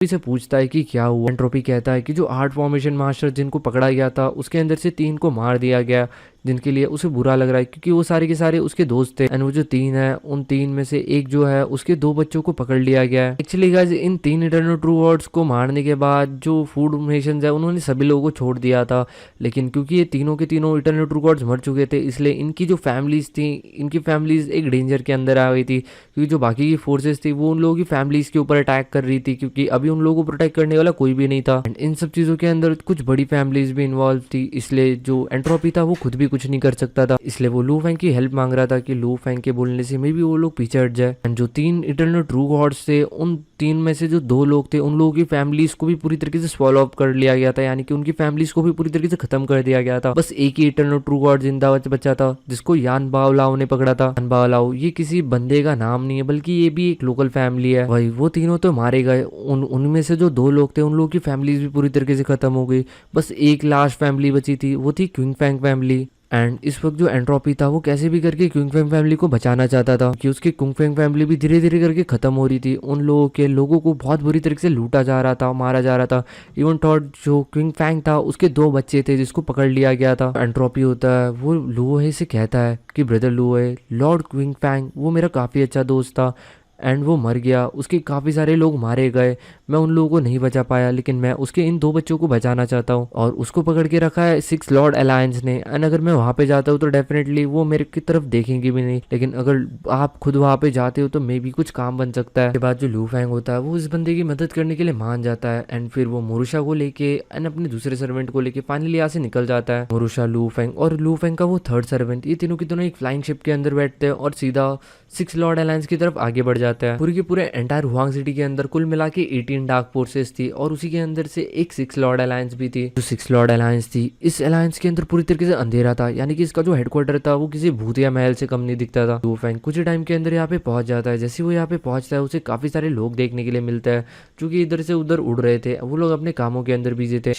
से पूछता है कि क्या हुआ। एंट्रोपी कहता है कि जो आर्ट फॉर्मेशन मास्टर जिनको पकड़ा गया था उसके अंदर से 3 को मार दिया गया, जिनके लिए उसे बुरा लग रहा है क्योंकि वो सारे के सारे उसके दोस्त थे। एंड वो जो 3 है उन 3 में से एक जो है उसके 2 बच्चों को पकड़ लिया गया है। Actually guys in 3 eternal true gods को मारने के बाद जो फूड नेशंस है उन्होंने सभी लोगों को छोड़ दिया था, लेकिन क्योंकि ये तीनों के तीनों इटर्नल ट्रू गॉड्स मर चुके थे इसलिए इनकी जो फैमिलीज थी, इनकी फैमिलीज एक डेंजर के अंदर आ गई थी, क्योंकि जो बाकी की फोर्सेस थी वो उन लोगों की फैमिलीज के ऊपर अटैक कर रही थी, क्योंकि अभी उन लोगों को प्रोटेक्ट करने वाला कोई भी नहीं था। एंड इन सब चीजों के अंदर कुछ बड़ी फैमिलीज भी इन्वॉल्व थी, इसलिए जो एंट्रोपी था वो खुद भी कुछ नहीं कर सकता था, इसलिए वो लू फैंग की हेल्प मांग रहा था कि लू फैंग के बोलने से मे भी वो लोग पीछे हट जाए। एंड जो 3 इटर्नल ट्रू गॉड्स थे उन 3 में से जो 2 लोग थे उन लोगों की फैमिलीज को भी पूरी तरीके से स्वॉलो अप कर लिया गया था, यानी कि उनकी फैमिलीज को भी पूरी तरीके से खत्म कर दिया गया था। बस एक ही इटर्नल ट्रू गॉड जिंदा बचा था जिसको यान बाओलाओ ने पकड़ा था। यान बाओलाओ ये किसी बंदे का नाम नहीं है बल्कि ये भी एक लोकल फैमिली है। भाई वो तीनों तो मारे गए, उनमें से जो 2 लोग थे उन लोगों की फैमिलीज भी पूरी तरीके से खत्म हो गई। बस एक लास्ट फैमिली बची थी, वो थी क्विंग फैंग फैमिली। एंड इस वक्त जो एंट्रोपी था वो कैसे भी करके क्विंग फैंग फैमिली को बचाना चाहता था कि उसकी क्विंग फैंग फैमिली भी धीरे धीरे करके खत्म हो रही थी। उन लोगों को बहुत बुरी तरीके से लूटा जा रहा था, मारा जा रहा था। इवन थॉट जो क्विंग फैंग था उसके 2 बच्चे थे जिसको पकड़ लिया गया था। एंट्रोपी होता है वो लुओहे से कहता है कि ब्रदर लुओहे, लॉर्ड क्विंग फैंग वो मेरा काफ़ी अच्छा दोस्त था एंड वो मर गया, उसके काफ़ी सारे लोग मारे गए, मैं उन लोगों को नहीं बचा पाया, लेकिन मैं उसके इन 2 बच्चों को बचाना चाहता हूँ और उसको पकड़ के रखा है 6 लॉर्ड अलायंस ने। एंड अगर मैं वहाँ पे जाता हूँ तो डेफिनेटली वो मेरे की तरफ देखेंगे भी नहीं, लेकिन अगर आप खुद वहाँ पे जाते हो तो मे भी कुछ काम बन सकता है। उसके बाद जो लू फैंग होता है वो इस बंदे की मदद करने के लिए मान जाता है एंड फिर वो मोरुशा को लेके एंड अपने दूसरे सर्वेंट को लेके फाइनली यहाँ से निकल जाता है। मोरुशा, लू फैंग और लू फैंग का वो 3rd सर्वेंट, ये तीनों की दोनों एक फ्लाइंग शिप के अंदर बैठते हैं और सीधा 6 लॉर्ड अलायंस की तरफ आगे बढ़ जाता है। पूरे के पूरे एंटायर हुआंग सिटी के अंदर कुल मिला के 18 डार्क फोर्सेस थी और उसी के अंदर से एक 6 लॉर्ड अलायंस भी थी। जो 6 लॉर्ड अलायंस थी इस अलायंस के अंदर पूरी तरीके से अंधेरा था, यानी कि इसका जो हेडक्वार्टर था वो किसी भूतिया महल से कम नहीं दिखता था। लू फैंग कुछ टाइम के अंदर यहाँ पे पहुंच जाता है। जैसे वो यहाँ पे पहुंचता है उसे काफी सारे लोग देखने के लिए मिलता है जो कि इधर से उधर उड़ रहे थे, वो लोग अपने कामों के अंदर बिजी थे।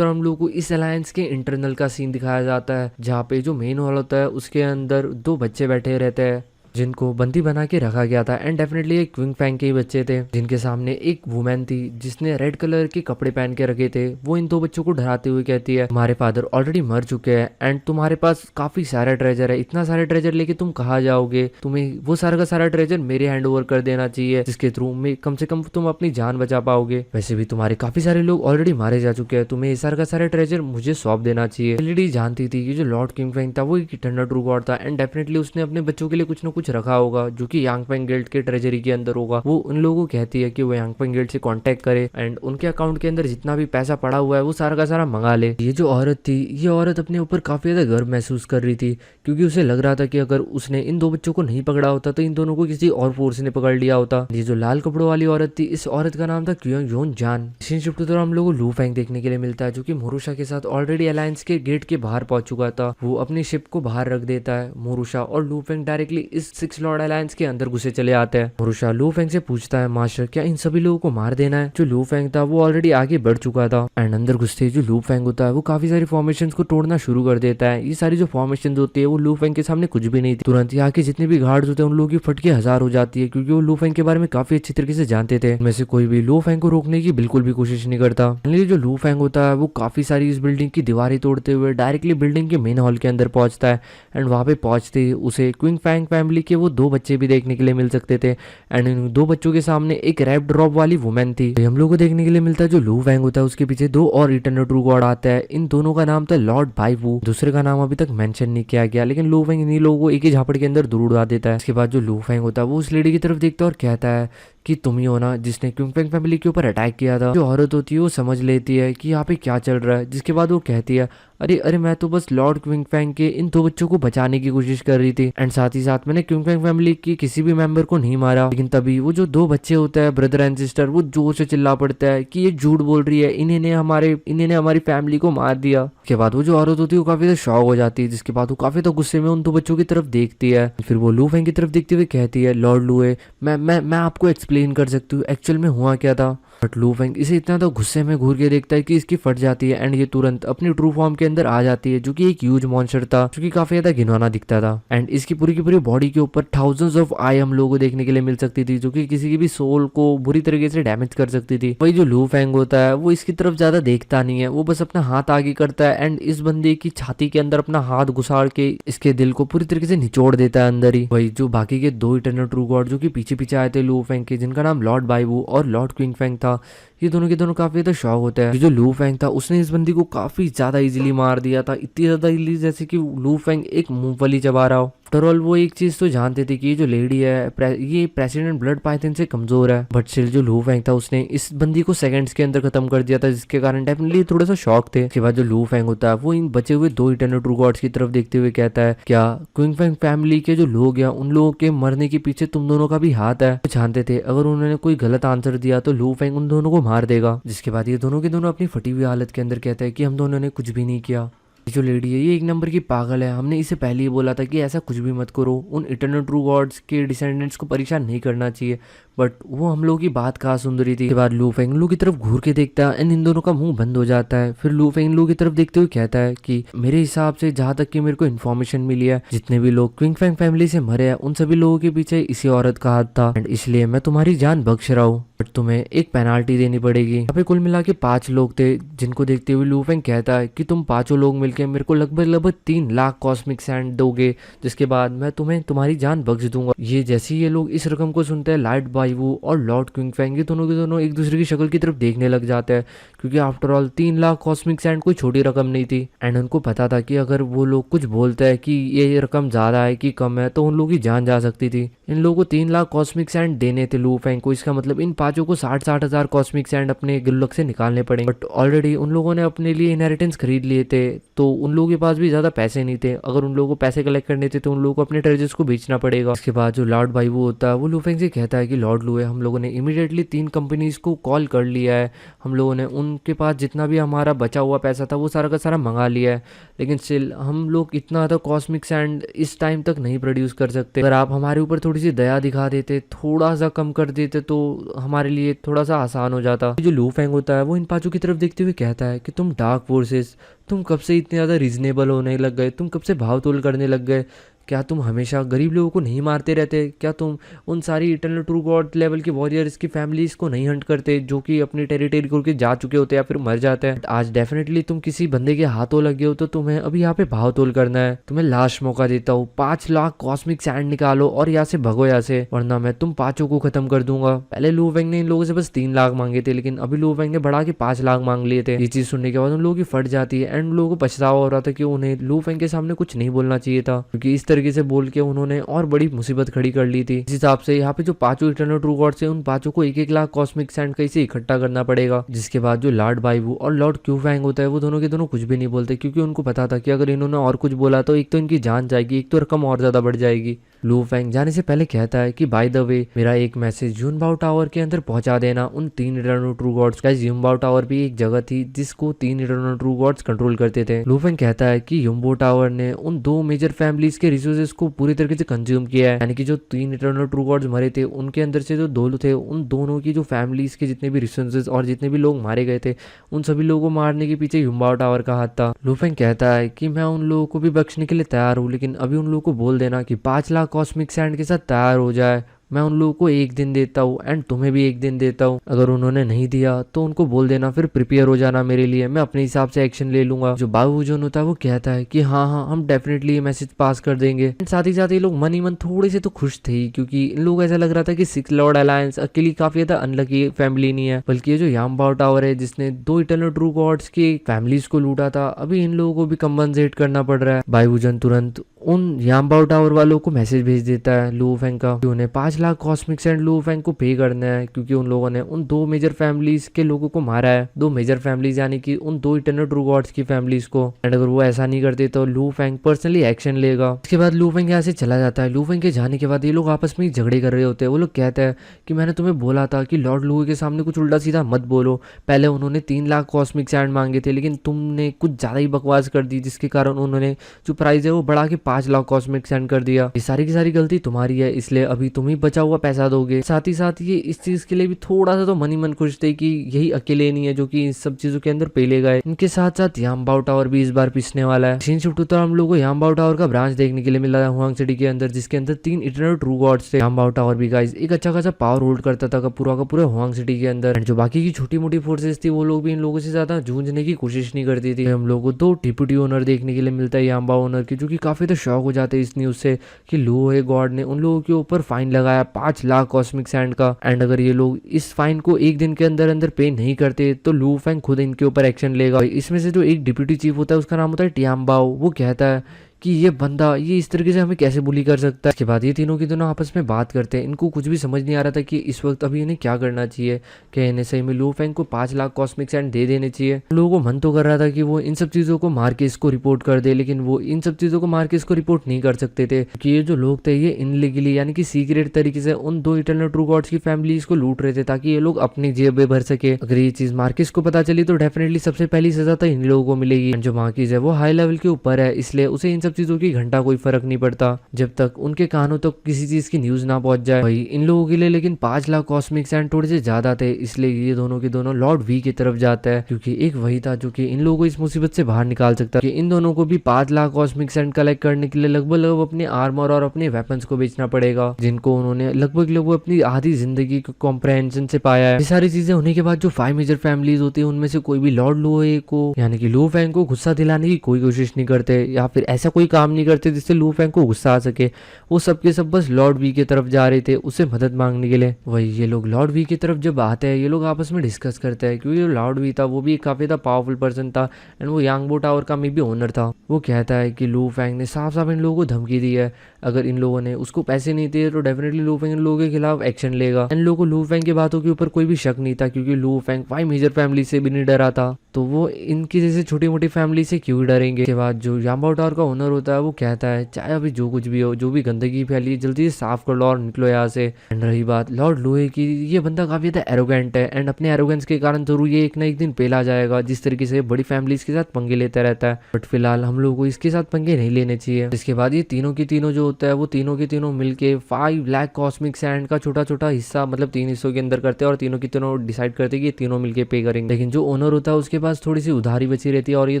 हम लोग को इस अलायंस के इंटरनल का सीन दिखाया जाता है जहाँ पे जो मेन हॉल होता है उसके अंदर 2 बच्चे बैठे रहते हैं जिनको बंदी बना के रखा गया था। एंड डेफिनेटली एक क्विंग फैंग के ही बच्चे थे जिनके सामने एक वुमेन थी जिसने रेड कलर के कपड़े पहन के रखे थे। वो इन 2 बच्चों को डराते हुए कहती है तुम्हारे फादर ऑलरेडी मर चुके हैं एंड तुम्हारे पास काफी सारा ट्रेजर है, इतना सारा ट्रेजर लेके तुम कहाँ जाओगे, तुम्हें वो सारा का सारा ट्रेजर मेरे हैंड ओवर कर देना चाहिए जिसके थ्रू में कम से कम तुम अपनी जान बचा पाओगे। वैसे भी तुम्हारे काफी सारे लोग ऑलरेडी मारे जा चुके हैं, तुम्हें ये सारा का सारा ट्रेजर मुझे सौंप देना चाहिए। एलईडी जानती थी कि जो लॉर्ड क्विंग फैंग था वो एक इटर्नल ट्रू गॉड था एंड डेफिनेटली उसने अपने बच्चों के लिए कुछ ना कुछ रखा होगा जो कि यांगफेंग गिल्ड के ट्रेजरी के अंदर होगा। वो उन लोगों को कहती है कि वो यांगफेंग गिल्ड से कांटेक्ट करे एंड उनके अकाउंट के अंदर जितना भी पैसा पड़ा हुआ है वो सारा का सारा मंगा ले। ये जो औरत थी ये औरत अपने ऊपर काफी ज्यादा गर्व महसूस कर रही थी क्योंकि उसे लग रहा था कि अगर उसने इन 2 बच्चों को नहीं पकड़ा होता तो इन दोनों को किसी और फोर्स ने पकड़ लिया होता। ये जो लाल कपड़ों वाली औरत थी इस औरत का नाम था क्योंग योन जान। शिफ्ट तो हम लोग को लू फैंग देखने के लिए मिलता है जो कि मोरुशा के साथ ऑलरेडी अलायंस के गेट के बाहर पहुंच चुका था। वो अपनी शिप को बाहर रख देता है। मोरुशा और लू फैंग डायरेक्टली इस 6 लॉर्ड अलायंस के अंदर घुसे चले आते हैं। मोरुशा लू फैंग से पूछता है मास्टर क्या इन सभी लोगों को मार देना है। जो लू फैंग था वो ऑलरेडी आगे बढ़ चुका था एंड अंदर घुसते ही जो लू फैंग होता है वो काफी सारी फॉर्मेशन को तोड़ना शुरू कर देता है। ये सारी जो फॉर्मेशन होती है वो लू फैंग के सामने कुछ भी नहीं थी। तुरंत यहाँ के जितने भी गार्ड्स होते हैं उन लोगों की फटके 1000 हो जाती है क्योंकि वो लू फैंग के बारे में काफी अच्छी तरीके से जानते थे। उनमें से कोई भी लू फैंग को रोकने की बिल्कुल भी कोशिश नहीं करता। जो लू फैंग होता है वो काफी सारी इस बिल्डिंग की दीवारें तोड़ते हुए डायरेक्टली बिल्डिंग के मेन हॉल के अंदर पहुंचता है एंड वहां पे पहुंचते ही उसे क्विंग फैंग फैमिली के वो 2 बच्चे भी देखने के लिए मिल सकते थे एंड इन 2 बच्चों के सामने एक रैप ड्रॉप वाली वुमेन थी। हम लोग को देखने के लिए मिलता है जो लू फैंग होता है उसके पीछे 2 और इटर्नल ट्रू गॉड आता है। इन दोनों का नाम था लॉर्ड बाई वू, दूसरे का नाम अभी तक मेंशन नहीं किया गया, लेकिन लू फैंग इन्हीं लोगों को एक ही झापड़ के अंदर दूर उड़ा देता है। इसके बाद जो लू फैंग होता है वो उस लेडी की तरफ देखता है और कहता है कि तुम ही हो ना जिसने क्विंग फैंग फैमिली के ऊपर अटैक किया था। जो औरत होती है वो समझ लेती है कि यहाँ पे क्या चल रहा है, जिसके बाद वो कहती है अरे अरे मैं तो बस लॉर्ड क्विंग फैंग के इन 2 बच्चों को बचाने की कोशिश कर रही थी एंड साथ ही साथ मैंने क्विंग फैंग फैमिली की किसी भी मेंबर को नहीं मारा। लेकिन तभी वो जो 2 बच्चे होते हैं ब्रदर एंड सिस्टर वो जोर से चिल्ला पड़ता है कि ये झूठ बोल रही है, इन्हें ने हमारी फैमिली को मार दिया। उसके बाद वो जो औरत होती है वो काफी शॉक हो जाती है, जिसके बाद वो काफी तो गुस्से में उन 2 बच्चों की तरफ देखती है। फिर वो लू फैंग की तरफ देखते हुए कहती है लॉर्ड लुए मैं आपको एक्सप्लेन कर सकती हूँ एक्चुअल में हुआ क्या था। बट लू फेंग इसे इतना तो गुस्से में घूर के देखता है कि इसकी फट जाती है एंड ये तुरंत अपनी ट्रू फॉर्म के अंदर आ जाती है, जो कि एक ह्यूज मॉन्स्टर था जो कि काफी ज्यादा घिनौना दिखता था। एंड इसकी पूरी की पूरी बॉडी के ऊपर थाउजेंड्स ऑफ आई हम लोगों को देखने के लिए मिल सकती थी, जो कि किसी की भी सोल को बुरी तरीके से डैमेज कर सकती थी। वही जो लू फेंग होता है वो इसकी तरफ ज्यादा देखता नहीं है, वो बस अपना हाथ आगे करता है एंड इस बंदे की छाती के अंदर अपना हाथ घुसाड़ के इसके दिल को पूरी तरीके से निचोड़ देता है अंदर ही। वही जो बाकी के दो इटर्नल ट्रू गॉड जो कि पीछे पीछे आए थे लू फेंग के, जिनका नाम लॉर्ड बाइवू और लॉर्ड क्विंग फेंग था, ये दोनों के दोनों काफी ज्यादा शौक होता है। जो लू फेंग था उसने इस बंदी को काफी ज्यादा इजीली मार दिया था, इतनी ज्यादा इजीली जैसे कि लू फेंग एक मूंगफली चबा रहा हो। आफ्टर ऑल वो एक चीज तो जानते थे कि ये जो लेडी है ये प्रेसिडेंट ब्लड पाइथन से कमजोर है, बट स्टिल जो लू फेंग था उसने इस बंदी को सेकंड्स के अंदर खत्म कर दिया था, जिसके कारण डेफिनेटली थोड़ा सा शौक थे। इसके बाद जो लू फेंग होता है वो इन बचे हुए दो इटर्नल ट्रू गॉड्स की तरफ देखते हुए कहता है, क्या क्विंग फेंग फैमिली के जो लोग हैं उन लोगों के मरने के पीछे तुम दोनों का भी हाथ है? वो जानते थे अगर उन्होंने कोई गलत आंसर दिया तो लू फेंग उन दोनों को मार देगा। जिसके बाद ये दोनों के दोनों अपनी फटी हुई हालत के अंदर कहते हैं कि हम दोनों ने कुछ भी नहीं किया। ये जो लेडी है ये एक नंबर की पागल है, हमने इसे पहले ही बोला था कि ऐसा कुछ भी मत करो, उन इटर्नल ट्रू गॉड्स के डिसेंडेंट्स को परेशान नहीं करना चाहिए, बट वो हम लोगों की बात कहाँ सुन रही थी। के बाद लू फेंग लू की तरफ घूर के देखता है एंड इन दोनों का मुंह बंद हो जाता है। फिर लू फेंग लू की तरफ देखते हुए कहता है कि मेरे हिसाब से जहाँ तक कि मेरे को इन्फॉर्मेशन मिली है, जितने भी लोग क्विंग फेंग फैमिली से मरे हैं उन सभी लोगों के पीछे इसी औरत का हाथ था, एंड इसलिए मैं तुम्हारी जान बख्श रहा हूँ, बट तुम्हें एक पेनाल्टी देनी पड़ेगी। यहाँ पे कुल मिला के 5 लोग थे, जिनको देखते हुए लू फेंग कहता है कि तुम पांचों लोग मिलकर मेरे को लगभग 3 लाख कॉस्मिक सैंड दोगे, जिसके बाद मैं तुम्हें तुम्हारी जान बख्श दूंगा। ये जैसे ही ये लोग इस रकम को सुनते हैं, लाइट बाइवू और लॉर्ड क्विंग फेंग ये दोनों के दोनों एक दूसरे की शक्ल की तरफ देखने लग जाते हैं, क्योंकि after all 3 lakh cosmic sand कोई छोटी रकम नहीं थी। एंड उनको पता था कि अगर वो लोग कुछ बोलते हैं कि ये रकम ज्यादा है कि कम है तो उन लोगों की जान जा सकती थी। इन लोगों को 3 लाख कॉस्मिक सैंड देने थे लू फेंग को, इसका मतलब इन पांचों को 60 हजार कॉस्मिक सैंड अपने गुल्लक से निकालने पड़ेंगे। बट ऑलरेडी उन लोगों ने अपने लिए इनहेरिटेंस खरीद लिए थे, तो उन लोगों के पास भी ज्यादा पैसे नहीं थे। अगर उन लोगों को पैसे कलेक्ट करने थे तो उन लोगों को अपने ट्रेजर्स को बेचना पड़ेगा। इसके बाद जो लॉर्ड बाइवू होता है वो लू फेंग से कहता है कि लॉर्ड लू है, हम लोगों ने इमीडिएटली 3 कंपनीज को कॉल कर लिया है, हम लोगों ने उनके पास जितना भी हमारा बचा हुआ पैसा था वो सारा का सारा मंगा लिया है, लेकिन स्टिल हम लोग इतना ज़्यादा कॉस्मिक सैंड इस टाइम तक नहीं प्रोड्यूस कर सकते। अगर आप हमारे ऊपर थोड़ी सी दया दिखा देते, थोड़ा सा कम कर देते तो हमारे लिए थोड़ा सा आसान हो जाता। जो लू फेंग होता है वो इन पांचों की तरफ देखते हुए कहता है कि तुम डार्क फोर्सेस, तुम कब से इतने ज़्यादा रीजनेबल होने लग गए, तुम कब से भाव तोल करने लग गए? क्या तुम हमेशा गरीब लोगों को नहीं मारते रहते? क्या तुम उन सारी इटर्नल ट्रू गॉड लेवल के वॉरियर्स की फैमिलीज को नहीं हंट करते जो कि अपनी टेरिटरी को के जा चुके होते हैं या फिर मर जाते हैं? आज डेफिनेटली तुम किसी बंदे के हाथों लगे हो तो तुम्हें अभी यहाँ पे भाव तोल करना है। तुम्हें लास्ट मौका देता हूँ, 5 लाख कॉस्मिक सैंड निकालो और यहाँ से भगो यहाँ से, वरना मैं तुम पांचों को खत्म कर दूंगा। पहले लू फेंग ने इन लोगों से बस 3 लाख मांगे थे, लेकिन अभी लू फेंग ने बढ़ा के 5 लाख मांग लिए थे। ये चीज सुनने के बाद उन लोगों की फट जाती है एंड उन लोगों को पछतावा हो रहा था कि उन्हें लू फेंग के सामने कुछ नहीं बोलना चाहिए था, क्योंकि इस तरीके से बोल के उन्होंने और बड़ी मुसीबत खड़ी कर ली थी। इस हिसाब से यहाँ पे जो पांचों इटर्नल ट्रू गॉड्स हैं उन पांचों को 1-1 लाख कॉस्मिक सैंड कैसे इकट्ठा करना पड़ेगा। जिसके बाद जो लॉर्ड बाइवू और लॉर्ड क्यू फैंग होता है वो दोनों के दोनों कुछ भी नहीं बोलते, क्योंकि उनको पता था कि अगर इन्होंने और कुछ बोला तो एक तो इनकी जान जाएगी, एक तो रकम और ज्यादा बढ़ जाएगी। लू फेंग जाने से पहले कहता है कि बाय द वे मेरा एक मैसेज यूनबाओ टावर के अंदर पहुंचा देना उन 3 eternal true gods. Guys Yunbao tower भी एक जगह थी जिसको 3 इटर्नल ट्रू गॉड्स कंट्रोल करते थे। लू फेंग कहता है कि यूनबाओ टावर ने उन 2 मेजर फैमिलीज के रिसोर्सेज को पूरी तरीके से कंज्यूम किया है, यानी कि जो 3 इटर्नल ट्रू गॉड्स मरे थे उनके अंदर से जो 2 थे उन दोनों की जो फैमिलीज के जितने भी रिसोर्सेज और जितने भी लोग मारे गए थे उन सभी लोगों को मारने के पीछे यूनबाओ टावर का हाथ था। लू फेंग कहता है कि मैं उन लोगों को भी बख्शने के लिए तैयार हूँ, लेकिन अभी उन लोगों को बोल देना कि 5 लाख कॉस्मिक सैंड के साथ तैयार हो जाए। मैं उन लोगों को 1 दिन देता हूँ एंड तुम्हें भी 1 दिन देता हूँ। अगर उन्होंने नहीं दिया तो उनको बोल देना, फिर प्रिपेयर हो जाना मेरे लिए, मैं अपने हिसाब से एक्शन ले लूंगा। जो बाबू जोन होता है वो कहता है कि हाँ हाँ हम डेफिनेटली ये मैसेज पास कर देंगे। साथ ही साथ ये लोग मन ही मन थोड़े से तो खुश थे, क्योंकि इन लोग ऐसा लग रहा था कि 6 लॉर्ड अलायंस अकेली काफी ज्यादा अनलकी फैमिली नहीं है, बल्कि ये जो यामबाओ टावर है जिसने 2 इटर्नल ट्रू गॉड्स की फैमिलीज को लूटा था, अभी इन लोगों को भी कंपनसेट करना पड़ रहा है। बाइवूजन तुरंत उन यामबाओ टावर वालों को मैसेज भेज देता है लू फेंग का कि उन्हें 5 लाख कॉस्मिक सैंड लू फेंग को पे करना है, क्योंकि उन लोगों ने उन 2 मेजर फैमिलीज के लोगों को मारा है। 2 मेजर फैमिलीज यानी कि उन 2 इटर्नल ट्रू गॉड्स की फैमिलीज को, एंड अगर वो ऐसा नहीं करते तो लू फेंग पर्सनली एक्शन लेगा। इसके बाद लू फेंग यहाँ से चला जाता है। लू फेंग के जाने के बाद ये लोग आपस में झगड़े कर रहे होते हैं। वो लोग कहते हैं कि मैंने तुम्हें बोला था कि लॉर्ड लू के सामने कुछ उल्टा सीधा मत बोलो, पहले उन्होंने 3 लाख कॉस्मिक सैंड मांगे थे लेकिन तुमने कुछ ज्यादा ही बकवास कर दी, जिसके कारण उन्होंने जो प्राइस है वो बढ़ा के 5 लाख कॉस्मिक सेंड कर दिया, ये सारी की सारी गलती तुम्हारी है, इसलिए अभी तुम ही बचा हुआ पैसा दोगे। साथ ही साथ ये इस चीज के लिए भी थोड़ा सा तो मन ही मन खुश थे कि यही अकेले नहीं है जो कि इन सब चीजों के अंदर पेले गए। इनके साथ साथ यांबाओ टावर भी इस बार पिसने वाला है। सीन शिफ्ट होता है, हम लोग को यांबाओ टावर का ब्रांच देखने के लिए मिला है हुआंग सिटी के अंदर, जिसके अंदर 3 इटरनल ट्रू गॉड्स थे। यांबाओ टावर भी गाइस एक अच्छा खासा पावर होल्ड करता था का पूरा हुआंग सिटी के अंदर। एंड जो बाकी की छोटी मोटी फोर्सेस थी वो लोग भी इन लोगों से ज्यादा जूझने की कोशिश नहीं करती थी। हम लोग को 2 डिप्यूटी ओनर देखने के लिए मिलता है यांबाओ ओनर की, जो कि काफी तो शौक हो जाते हैं इस न्यूज से कि लो है गॉड ने उन लोगों के ऊपर फाइन लगाया 5 लाख कॉस्मिक सैंड का। एंड अगर ये लोग इस फाइन को एक दिन के अंदर अंदर पे नहीं करते तो लू फैंग खुद इनके ऊपर एक्शन लेगा। इसमें से जो एक डिप्यूटी चीफ होता है उसका नाम होता है टियाम्बाओ, वो कहता है कि ये बंदा ये इस तरीके से हमें कैसे बुली कर सकता है। इसके बाद ये तीनों की दोनों आपस में बात करते हैं। इनको कुछ भी समझ नहीं आ रहा था कि इस वक्त अभी इन्हें क्या करना चाहिए। क्या इन्हें सही में लू फैंग को 5 लाख कॉस्मिक सैंड दे देने चाहिए। उन लोगों को मन तो कर रहा था कि वो इन सब चीजों को मार के इसको रिपोर्ट कर दे, लेकिन वो इन सब चीजों को मार के इसको रिपोर्ट नहीं कर सकते थे कि ये जो लोग थे ये इनलीगली यानी कि सीक्रेट तरीके से उन 2 इटरनल ट्रू गॉड्स की फैमिलीज को लूट रहे थे ताकि ये लोग अपनी जेबें भर सके। अगर ये चीज मार्किस को पता चली तो डेफिनेटली सबसे पहली सजा तो इन लोगों को मिलेगी। जो मार्किस है वो हाई लेवल के ऊपर है, इसलिए उसे इन सब चीजों की घंटा कोई फर्क नहीं पड़ता जब तक उनके कानों तक किसी चीज की न्यूज ना पहुंच जाए। भाई इन लोगों के लिए लेकिन 5 लाख कॉस्मिक सैंड थोड़े से ज्यादा थे, इसलिए ये दोनों के दोनों लॉर्ड वी की तरफ जाता है, क्योंकि एक वही था जो कि इन लोगों को इस मुसीबत से बाहर निकाल सकता है। इन दोनों को भी 5 लाख कॉस्मिक सैंड कलेक्ट करने के लिए लगभग अपने आर्मर और अपने वेपन्स को बेचना पड़ेगा, जिनको उन्होंने लगभग अपनी आधी जिंदगी को कॉम्प्रहेंशन से पाया है। ये सारी चीजें होने के बाद जो 5 मेजर फैमिलीज होती है उनमें से कोई भी लॉर्ड लुओए को यानी कि लू फैंग को गुस्सा दिलाने की कोई कोशिश नहीं करते या फिर ऐसा कोई काम नहीं करते जिससे लू फैंग को गुस्सा आ सके। वो सबके सब बस लॉर्ड वी की तरफ जा रहे थे उससे मदद मांगने के लिए। वही ये लोग लॉर्ड वी की तरफ जब आते हैं ये लोग आपस में डिस्कस करते हैं, क्योंकि जो लॉर्ड वी था वो भी काफी था पावरफुल पर्सन था एंड वो यांगबो टावर का में भी ओनर था। वो कहता है कि लू फैंग ने साफ साफ इन लोगों को धमकी दी है, अगर इन लोगों ने उसको पैसे नहीं दिए तो डेफिनेटली लू फैंग इन लोगों के खिलाफ एक्शन लेगा। इन लोगों को लू फैंग की बातों के ऊपर कोई भी शक नहीं था, क्योंकि लू फैंग 5 मेजर फैमिली से भी नहीं डरा था, तो वो इनकी जैसे छोटी मोटी फैमिली से क्यों डरेंगे। के बाद जो यांबाओ टावर का ओनर होता है वो कहता है चाहे अभी जो कुछ भी हो, जो भी गंदगी फैली है जल्दी से साफ कर लो और निकलो यहाँ से। एंड रही बात लॉर्ड लुओए की, ये बंदा काफी ज्यादा एरोगेंट है एंड अपने एरोगेंस के कारण जरूर ये एक ना एक दिन पेला जाएगा, जिस तरीके से बड़ी फैमिलीज के साथ पंगे लेता रहता है। बट फिलहाल हम लोग को इसके साथ पंगे नहीं लेने चाहिए। इसके बाद ये तीनों की तीनों जो होता है वो तीनों के तीनों मिलके 5 लाख कॉस्मिक सैंड का छोटा छोटा हिस्सा मतलब 3 हिस्सों के अंदर करते हैं और तीनों की तीनों डिसाइड करते हैं कि ये तीनों मिलके पे करेंगे। लेकिन जो ओनर होता है उसके पास थोड़ी सी उधारी बची रहती है और ये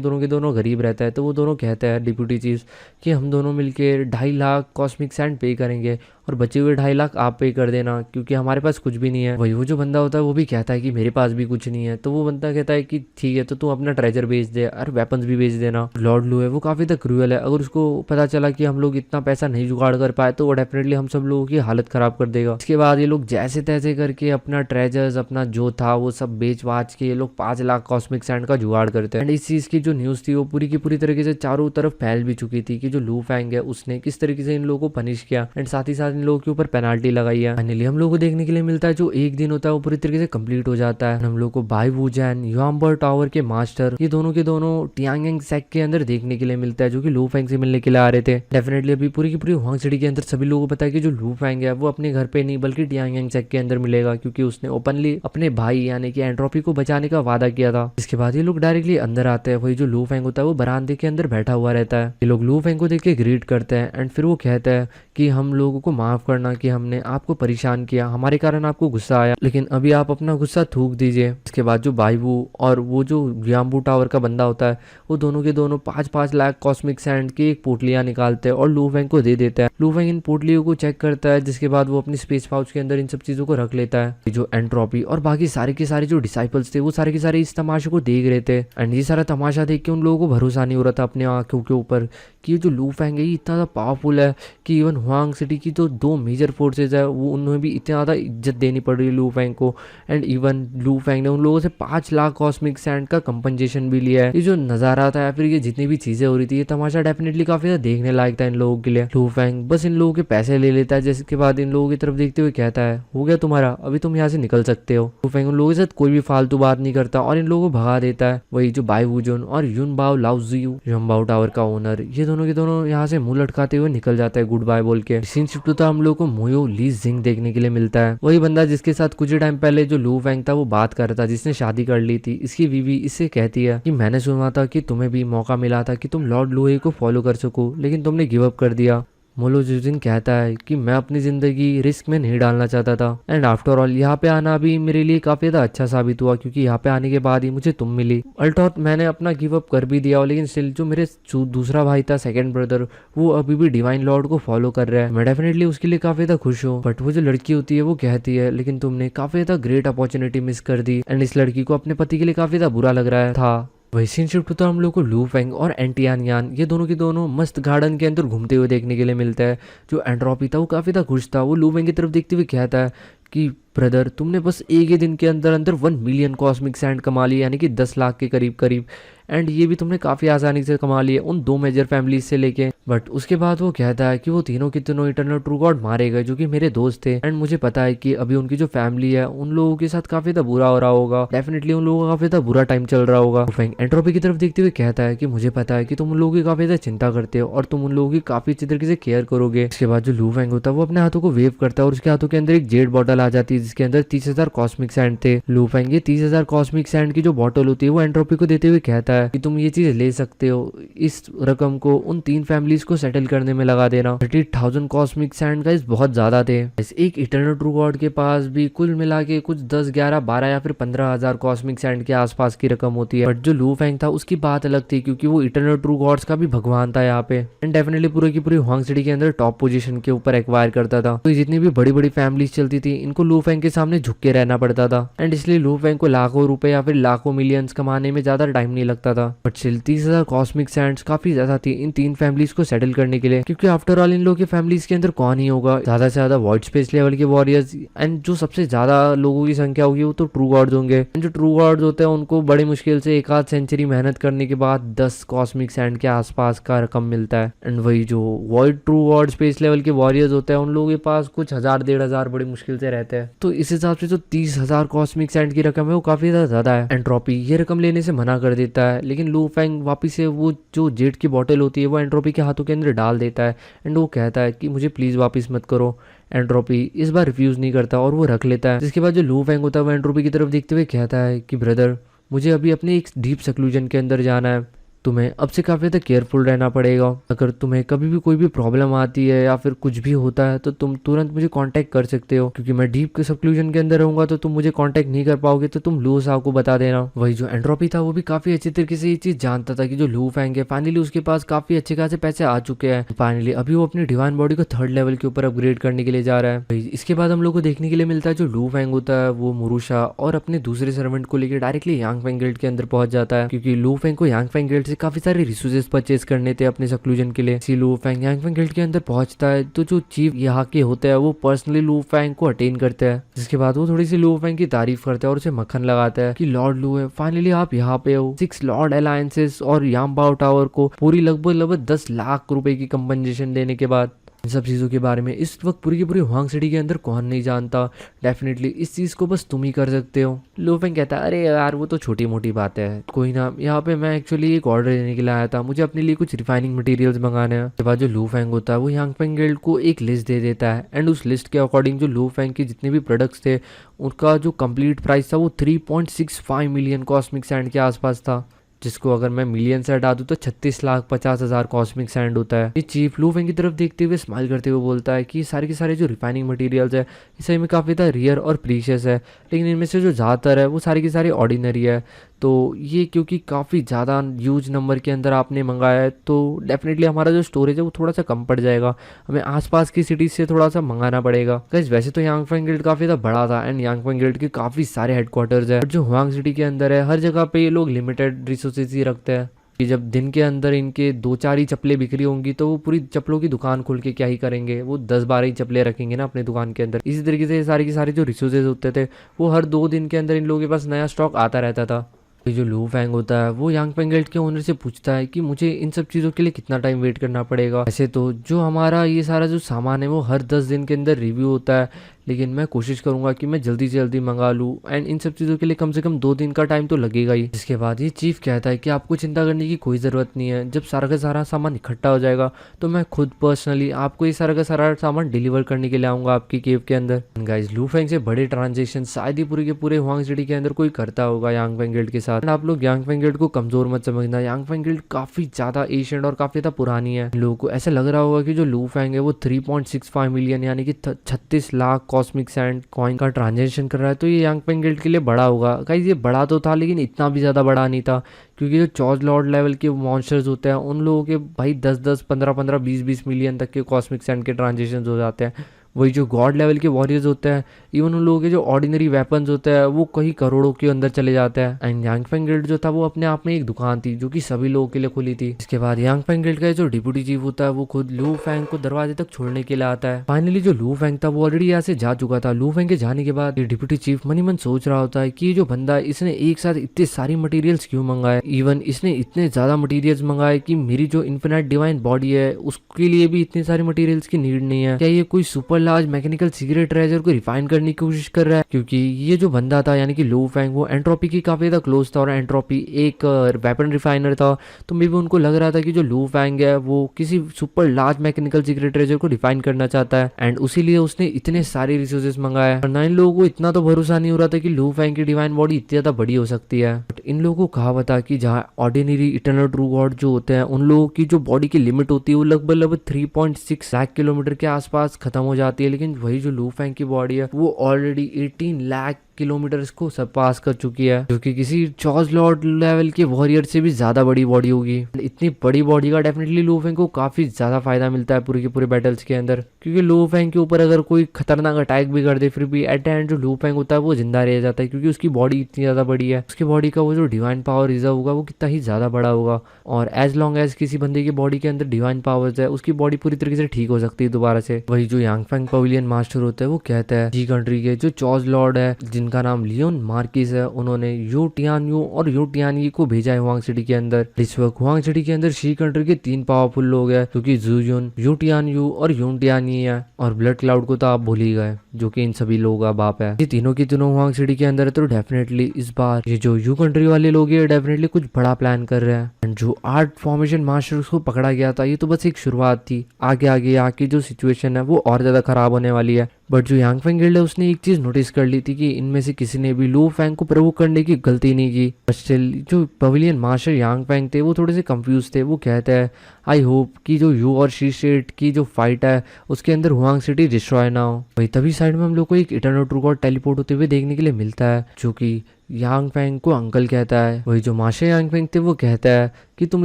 दोनों के दोनों गरीब रहता है, तो वो दोनों कहते हैं डिप्यूटी चीफ कि हम दोनों मिलके 2.5 लाख कॉस्मिक सैंड पे करेंगे और बचे हुए 2.5 लाख आप पे कर देना, क्योंकि हमारे पास कुछ भी नहीं है। वही वो जो बंदा होता है वो भी कहता है कि मेरे पास भी कुछ नहीं है, तो वो बंदा कहता है कि ठीक है तो तू अपना ट्रेजर बेच दे और वेपन्स भी बेच देना। लॉर्ड लू है वो काफी तक क्रूअल है, अगर उसको पता चला कि हम लोग इतना पैसा नहीं जुगाड़ कर पाए तो वो डेफिनेटली हम सब लोगों की हालत खराब कर देगा। इसके बाद ये लोग जैसे तैसे करके अपना ट्रेजर्स अपना जो था वो सब बेच बाच के ये लोग 5 लाख कॉस्मिक सैंड का जुगाड़ करते हैं। एंड इस चीज की जो न्यूज थी वो पूरी की पूरी तरीके से चारों तरफ फैल भी चुकी थी कि जो लू फैंग है उसने किस तरीके से इन लोगों को पनिश किया एंड साथ ही साथ इन लोगों के ऊपर पेनाल्टी लगाई है। फाइनली हम लोगों को देखने के लिए मिलता है जो एक दिन होता है वो पूरी तरीके से कंप्लीट हो जाता है। हम लोग को बाई वूजैन यांबर टावर के मास्टर ये दोनों के दोनों टियांगयांग सेक्ट के अंदर देखने के लिए मिलता है, जो कि लू फैंग से मिलने के लिए आ रहे थे। डेफिनेटली अभी पूरी की पूरी हुआंग सिटी के अंदर सभी लोगों को पता है कि जो लू फैंग है वो अपने घर पे नहीं बल्कि टियांगयांग सेक्ट के अंदर मिलेगा, क्योंकि उसने ओपनली अपने भाई यानी कि एंट्रोपी को बचाने का वादा किया था। इसके बाद ये लोग डायरेक्टली अंदर आते हैं। वही जो लू फैंग होता है वो बरामदे के अंदर बैठा हुआ रहता है। ये लोग लू फैंग को देख के ग्रीट करते हैं एंड फिर वो कहता है कि हम लोगों को माफ करना कि हमने आपको परेशान किया, हमारे कारण आपको गुस्सा आया, लेकिन अभी आप अपना गुस्सा थूक दीजिए। इसके बाद जो बाईवू और वो जो यांबू टावर का बंदा होता है वो दोनों के दोनों 5-5 लाख कॉस्मिक सैंड की एक पोटलियां निकालते हैं और लू फैंग को दे देता है। लू फैंग इन पोटलियों को चेक करता है, जिसके बाद वो अपनी स्पेस पाउच के अंदर इन सब चीजों को रख लेता है। जो एंट्रोपी और बाकी सारे के सारे जो डिसाइपल्स थे वो सारे के सारे इस तमाशे को देख रहे थे एंड ये सारा तमाशा देख के उन लोगों को भरोसा नहीं हो रहा था अपने आंखों के ऊपर कि ये जो लू फैंग है ये इतना ज़्यादा पावरफुल है कि इवन हुआंग सिटी की जो 2 मेजर फोर्सेज है वो उन्हें भी इतना ज़्यादा इज्जत देनी पड़ रही है लू फैंग को। एंड इवन लू फैंग ने उन लोगों से 5 लाख कॉस्मिक सैंड का कंपनसेशन भी लिया है। ये जो नज़ारा था या फिर ये जितनी भी चीज़ें हो रही थी ये तमाशा डेफिनेटली काफ़ी ज़्यादा देखने लायक था इन लोगों के लिए। लू फैंग बस इन लोगों के पैसे ले लेता है, जिसके बाद इन लोगों की तरफ देखते हुए कहता है हो गया तुम्हारा, अभी तुम यहाँ से निकल सकते हो। लू फैंग उन लोगों के साथ कोई भी फालतू बात नहीं करता और इन लोगों को भगा देता है। वही जो बाई वूजन और यून बाओ लाउजियू यांबाओ टावर का ओनर ये दोनों के दोनों यहाँ से मुंह लटकाते हुए निकल जाता है गुड बाय बोल के। सीन शिफ्ट होता हम लोग को मोयो ली जिंग देखने के लिए मिलता है, वही बंदा जिसके साथ कुछ ही टाइम पहले जो लू फैंग था वो बात कर रहा था, जिसने शादी कर ली थी। इसकी बीवी इससे कहती है कि मैंने सुना था कि तुम्हें भी मौका मिला था कि तुम लॉर्ड लुई को फॉलो कर सको, लेकिन तुमने गिव अप कर दिया। मोलो जुजिन कहता है कि मैं अपनी जिंदगी रिस्क में नहीं डालना चाहता था, एंड आफ्टर ऑल यहाँ पे आना भी मेरे लिए काफी ज्यादा अच्छा साबित हुआ, क्योंकि यहाँ पे आने के बाद ही मुझे तुम मिली। अल्टॉट मैंने अपना गिव अप कर भी दिया, लेकिन स्टिल जो मेरे दूसरा भाई था, सेकंड ब्रदर, वो अभी भी डिवाइन लॉर्ड को फॉलो कर रहा है। मैं डेफिनेटली उसके लिए काफी ज्यादा खुश हूँ। बट वो जो लड़की होती है वो कहती है लेकिन तुमने काफी ज्यादा ग्रेट अपॉर्चुनिटी मिस कर दी, एंड इस लड़की को अपने पति के लिए काफी ज्यादा बुरा लग रहा था। वही सीन शिफ्ट होता है हम लोग को लू फेंग और एंटियान यान, ये दोनों के दोनों मस्त गार्डन के अंदर घूमते हुए देखने के लिए मिलता है। जो एंट्रोपी था वो काफी ज्यादा खुश था, वो लू फेंग की तरफ देखते हुए कहता है कि ब्रदर तुमने बस एक ही दिन के अंदर अंदर 1 मिलियन कॉस्मिक सैंड कमा लिया, यानी कि 10 लाख के करीब करीब, एंड ये भी तुमने काफी आसानी से कमा लिया उन 2 मेजर फैमिलीज से लेके। बट उसके बाद वो कहता है कि वो तीनों के तीनों इटरनल ट्रू गॉड मारे गए जो कि मेरे दोस्त थे, एंड मुझे पता है कि अभी उनकी जो फैमिली है उन लोगों के साथ काफी ज्यादा बुरा हो रहा होगा, डेफिनेटली उन लोगों का काफी ज्यादा बुरा टाइम चल रहा होगा। फेंग एंट्रोपी की तरफ देखते हुए कहता है कि मुझे पता है कि तुम उन लोगों की काफी ज्यादा चिंता करते हो और तुम उन लोगों की काफी अच्छी तरीके से केयर करोगे। इसके बाद जो लू फेंग होता है वो अपने हाथों को वेव करता है और उसके हाथों के अंदर एक जेड बॉटल आ जाती है जिसके अंदर 30,000 कॉस्मिक सैंड थे। लू फेंग ये 30,000 कॉस्मिक सैंड की जो बॉटल होती है वो एंट्रोपी को देते हुए कहता है कि तुम ये चीज ले सकते हो, इस रकम को उन 3 फैमिलीज को सेटल करने में लगा देना। 30,000 कॉस्मिक सैंड का बहुत ज्यादा थे। एक इटर्नल ट्रू गॉड के पास भी कुल मिला के कुछ 10, 11, 12 या फिर 15,000 कॉस्मिक सैंड के आसपास की रकम होती है। बट जो लू फेंग था उसकी बात अलग थी, क्योंकि वो इटर्नल ट्रू गॉड्स का भी भगवान था यहाँ पे, एंड डेफिनेटली पूरे की पूरी हुआंग सिटी के अंदर टॉप पोजीशन के ऊपर एक्वायर करता था। तो जितनी भी बड़ी बड़ी फैमिलीज चलती थी इनको लू फेंग के सामने झुक के रहना पड़ता था, एंड इसलिए लू फेंग को लाखों रुपए या फिर लाखों मिलियंस कमाने में ज्यादा टाइम नहीं लगता था। बट स्टिल 30,000 कॉस्मिक सैंड्स काफी ज्यादा थी इन 3 फैमिलीज को सेटल करने के लिए, क्योंकि आफ्टर ऑल इन लोगों के फैमिलीज के अंदर कौन ही होगा ज्यादा से ज्यादा वॉइड स्पेस लेवल के वॉरियर्स, एंड जो सबसे ज्यादा लोगों की संख्या होगी वो तो ट्रू गॉड्स होंगे। जो ट्रू गॉड्स होते हैं उनको बड़ी मुश्किल से 1 आध सेंचुरी मेहनत करने के बाद 10 कॉस्मिक सैंड के आसपास का रकम मिलता है, एंड वही जो void true God space level के वॉरियर्स होते हैं उन लोगों के पास कुछ 1000, 1500 बड़ी मुश्किल से रहते हैं। तो इस हिसाब से जो 30,000 कॉस्मिक सैंड की रकम है वो काफी ज्यादा है। एंट्रोपी ये रकम लेने से मना कर देता है, लेकिन लू फेंग वापिस से वो जो जेट की बॉटल होती है वो एंट्रोपी के हाथों के अंदर डाल देता है, एंड वो कहता है कि मुझे प्लीज वापस मत करो। एंट्रोपी इस बार रिफ्यूज नहीं करता और वो रख लेता है। जिसके बाद जो लू फेंग होता है वो एंट्रोपी की तरफ देखते हुए कहता है कि ब्रदर मुझे अभी अपने एक डीप सक्लूजन के अंदर जाना है, तुम्हें अब से काफ़ी ज़्यादा केयरफुल रहना पड़ेगा। अगर तुम्हें कभी भी कोई भी प्रॉब्लम आती है या फिर कुछ भी होता है तो तुम तुरंत मुझे कांटेक्ट कर सकते हो, क्योंकि मैं डीप के सक्लूजन के अंदर रहूंगा तो तुम मुझे कांटेक्ट नहीं कर पाओगे, तो तुम लू साहब को बता देना। वही जो एंट्रोपी था वो भी काफ़ी अच्छी तरीके से ये चीज़ जानता था कि जो लू फेंग है फाइनली उसके पास काफ़ी अच्छे खासे पैसे आ चुके हैं। फाइनली अभी वो अपनी डिवाइन बॉडी को 3rd लेवल के ऊपर अपग्रेड करने के लिए जा रहा है। इसके बाद हम लोग को देखने के लिए मिलता है जो लू फेंग होता है वो मुरुशा और अपने दूसरे सर्वेंट को लेकर डायरेक्टली यांग फेंग गिल्ड के अंदर पहुंच जाता है, क्योंकि लू फेंग को यांग फेंग गिल्ड से काफ़ी सारे रिसोर्सेज परचेज करने थे अपने सक्लूजन के लिए। इसी लू फेंग यांग फेंग गिल्ड के अंदर पहुंचता है तो जो चीफ यहाँ के होते हैं वो पर्सनली लू फेंग को अटेन करते हैं, जिसके बाद वो थोड़ी सी लू फेंग की तारीफ करते हैं और उसे मक्खन लगाता है कि लॉर्ड लू है, फाइनली आप यहाँ पे हो। 6 लॉर्ड अलायंसेस और यांबाओ टावर को पूरी लगभग 10 लाख रुपए की कंपनसेशन देने के बाद इन सब चीज़ों के बारे में इस वक्त पूरी की पूरी हुआंग सिटी के अंदर कौन नहीं जानता, डेफिनेटली इस चीज़ को बस तुम ही कर सकते हो। लू फेंग कहता है अरे यार वो तो छोटी मोटी बात है, कोई ना, यहाँ पे मैं एक्चुअली एक ऑर्डर देने के लिए आया था, मुझे अपने लिए कुछ रिफाइनिंग मटेरियल्स मंगाने हैं। उसके बाद जो लू फेंग होता है वो यांग फेंग गिल्ड को एक लिस्ट दे देता है, एंड उस लिस्ट के अकॉर्डिंग जो लू फेंग के जितने भी प्रोडक्ट्स थे उनका जो कंप्लीट प्राइस था वो 3.65 मिलियन कॉस्मिक सैंड के आसपास था, जिसको अगर मैं मिलियन से हटा दूं तो 36,50,000 कॉस्मिक सैंड होता है। ये चीफ लू फेंग की तरफ देखते हुए स्माइल करते हुए बोलता है कि सारे के सारे जो रिफाइनिंग मटेरियल्स है इस सही में काफ़ी ज़्यादा रियर और प्रीशियस है, लेकिन इनमें से जो ज़्यादातर है वो सारे के सारे ऑर्डिनरी है। तो ये क्योंकि काफ़ी ज़्यादा ह्यूज नंबर के अंदर आपने मंगाया है तो डेफिनेटली हमारा जो स्टोरेज है वो थोड़ा सा कम पड़ जाएगा, हमें आसपास की सिटीज़ से थोड़ा सा मंगाना पड़ेगा। गाइस वैसे तो यांग फेंग गिल्ड काफ़ी ज़्यादा बड़ा था, एंड यांग फेंग गिल्ड के काफ़ी सारे हेडक्वार्टर्स है, जो हुआंग सिटी के अंदर है हर जगह पे ये लोग लिमिटेड रिसोर्सेज ही रखते हैं कि जब दिन के अंदर इनके 2-4 ही चप्पलें बिक्री होंगी तो वो पूरी चप्पलों की दुकान खोल के क्या ही करेंगे, वो 10-12 ही चप्पलें रखेंगे ना अपनी दुकान के अंदर। इसी तरीके से सारे के सारे जो रिसोर्सेज होते थे वो हर 2 दिन के अंदर इन लोगों के पास नया स्टॉक आता रहता था। ये जो लू फेंग होता है वो यांग फेंग गिल्ड के ओनर से पूछता है कि मुझे इन सब चीज़ों के लिए कितना टाइम वेट करना पड़ेगा। ऐसे तो जो हमारा ये सारा जो सामान है वो हर 10 दिन के अंदर रिव्यू होता है, लेकिन मैं कोशिश करूंगा कि मैं जल्दी से जल्दी मंगा लूँ, एंड इन सब चीज़ों के लिए कम से कम 2 दिन का टाइम तो लगेगा ही। इसके बाद ये चीफ कहता है कि आपको चिंता करने की कोई ज़रूरत नहीं है, जब सारा का सारा सामान इकट्ठा हो जाएगा तो मैं खुद पर्सनली आपको ये सारा का सारा सामान डिलीवर करने के लिए आऊँगा आपकी केव के अंदर। गाइस लू फेंग से बड़े ट्रांजेक्शन शायद ही पूरे के पूरे हुआंग सिटी के अंदर कोई करता होगा यांग फेंग गिल्ड के साथ। आप लोग यांग फेंग गिल्ड को कमज़ोर मत समझना, यांग फेंग गिल्ड काफ़ी ज़्यादा एशियंट और काफ़ी ज़्यादा पुरानी है। लोगों को ऐसा लग रहा होगा कि जो लू फेंग है वो 3.65 मिलियन यानी कि 36 लाख कॉस्मिक सैंड कॉइन का ट्रांजेक्शन कर रहा है, तो ये यांग फेंग गिल्ड के लिए बड़ा होगा। गाइस ये बड़ा तो था लेकिन इतना भी ज़्यादा बड़ा नहीं था, क्योंकि जो चॉज लॉर्ड लेवल के मॉन्स्टर्स होते हैं उन लोगों के भाई 10-10, 15-15, 20-20 मिलियन तक के कॉस्मिक सैंड के ट्रांजेक्शन हो जाते हैं। वही जो गॉड लेवल के वॉरियर्स होते हैं, इवन उन लोगों के जो ऑर्डिनरी वेपन्स होते हैं वो कई करोड़ों के अंदर चले जाते हैं। एंड यांग फेंग गिल्ड जो था वो अपने आप में एक दुकान थी जो कि सभी लोगों के लिए खुली थी। इसके बाद यांग फेंग गिल्ड का जो डिप्यूटी चीफ होता है वो खुद लू फेंग को दरवाजे तक छोड़ने के लिए आता है। फाइनली जो लू फेंग था वो ऑलरेडी यहाँ से जा चुका था। लू फेंग के जाने के बाद ये डिप्यूटी चीफ मनी मन सोच रहा होता है कि ये जो बंदा है इसने एक साथ इतने सारी मटेरियल्स क्यों मंगाए, इवन इसने इतने ज्यादा मटेरियल्स मंगाए कि मेरी जो इन्फिनाइट डिवाइन बॉडी है उसके लिए भी इतने सारे मटेरियल्स की नीड नहीं है। क्या ये कोई super large mechanical secret treasure को रिफाइन करने की कोशिश कर रहा है? क्योंकि ये जो बंदा था यानी कि लू फेंग वो एंट्रोपी की काफी ज्यादा क्लोज था और एंट्रोपी एक वेपन रिफाइनर था, तो मे भी उनको लग रहा था कि जो लू फेंग है वो किसी super large mechanical secret treasure को रिफाइन करना चाहता है, एंड उसीलिए उसने इतने सारे रिसोर्सेज मंगाए। और ना इन लोगों को इतना तो भरोसा नहीं हो रहा था कि लू फेंग की डिवाइन बॉडी इतनी ज्यादा बड़ी हो सकती है। बट इन लोगों को कहा था कि जहाँ ऑर्डिनरी इटर्नल ट्रू गॉड जो होते हैं उन लोगों की जो बॉडी की लिमिट होती है वो लगभग 3.6 लाख किलोमीटर के आसपास खत्म हो जाती है, लेकिन वही जो लू फेंग की बॉडी है वो ऑलरेडी 18 लाख किलोमीटर को सरपास कर चुकी है, जो कि किसी चॉज लॉर्ड लेवल के वॉरियर से भी ज्यादा बड़ी बॉडी होगी। इतनी बड़ी बॉडी का डेफिनेटली लू फेंग को काफी ज्यादा फायदा मिलता है पूरे के पूरे बैटल्स के अंदर, क्योंकि लू फेंग के ऊपर अगर कोई खतरनाक अटैक भी कर दे फिर भी एट द एंड जो लू फेंग होता है वो जिंदा रह जाता है, क्योंकि उसकी बॉडी इतनी ज्यादा बड़ी है। उसकी बॉडी का वो जो डिवाइन पावर रिजर्व होगा वो कितना ही ज्यादा बड़ा होगा, और एज लॉन्ग एज किसी बंदे की बॉडी के अंदर डिवाइन पावर्स है उसकी बॉडी पूरी तरीके से ठीक हो सकती है दोबारा से। वही जो यांग फेंग पवेलियन मास्टर होता है वो कहता है जी कंट्री के जो चॉज लॉर्ड है जिनका नाम लियोन मार्किस है उन्होंने यू टियानयू और यू टियानयी को भेजा है हुआंग सिटी के अंदर। इस वक्त हुआंग सिटी के अंदर शी कंट्री के 3 पावरफुल लोग हैं जो कि जुयुन, यू टियानयू और यून टियानयी है, और ब्लड क्लाउड को तो आप भूल ही गए जो कि इन सभी लोगों का बाप है। ये तीनों की तीनों हुआंग सिटी के अंदर है, तो डेफिनेटली इस बार ये जो यू कंट्री वाले लोग हैं डेफिनेटली कुछ बड़ा प्लान कर रहे हैं। एंड जो आर्ट फॉर्मेशन मास्टर को पकड़ा गया था ये तो बस एक शुरुआत थी, आगे आगे आके जो सिचुएशन है वो और ज्यादा खराब होने वाली है। बट जो यांग फेंग गिल्ड है उसने एक चीज नोटिस कर ली थी कि इनमें से किसी ने भी लू फेंग को प्रवोक करने की गलती नहीं की। स्टिल जो पवेलियन मास्टर यांग फेंग थे वो थोड़े से कंफ्यूज थे। वो कहते हैं आई होप कि जो यू और शी स्टेट की जो फाइट है उसके अंदर हुआंग सिटी डिस्ट्रॉय ना हो। वही तभी साइड में हम लोग को एक इटर्नल ट्रू गॉड टेलीपोर्ट होते हुए देखने के लिए मिलता है, जो कि यांग फेंग को अंकल कहता है। वही जो मास्टर यांग फेंग थे वो कहता है कि तुम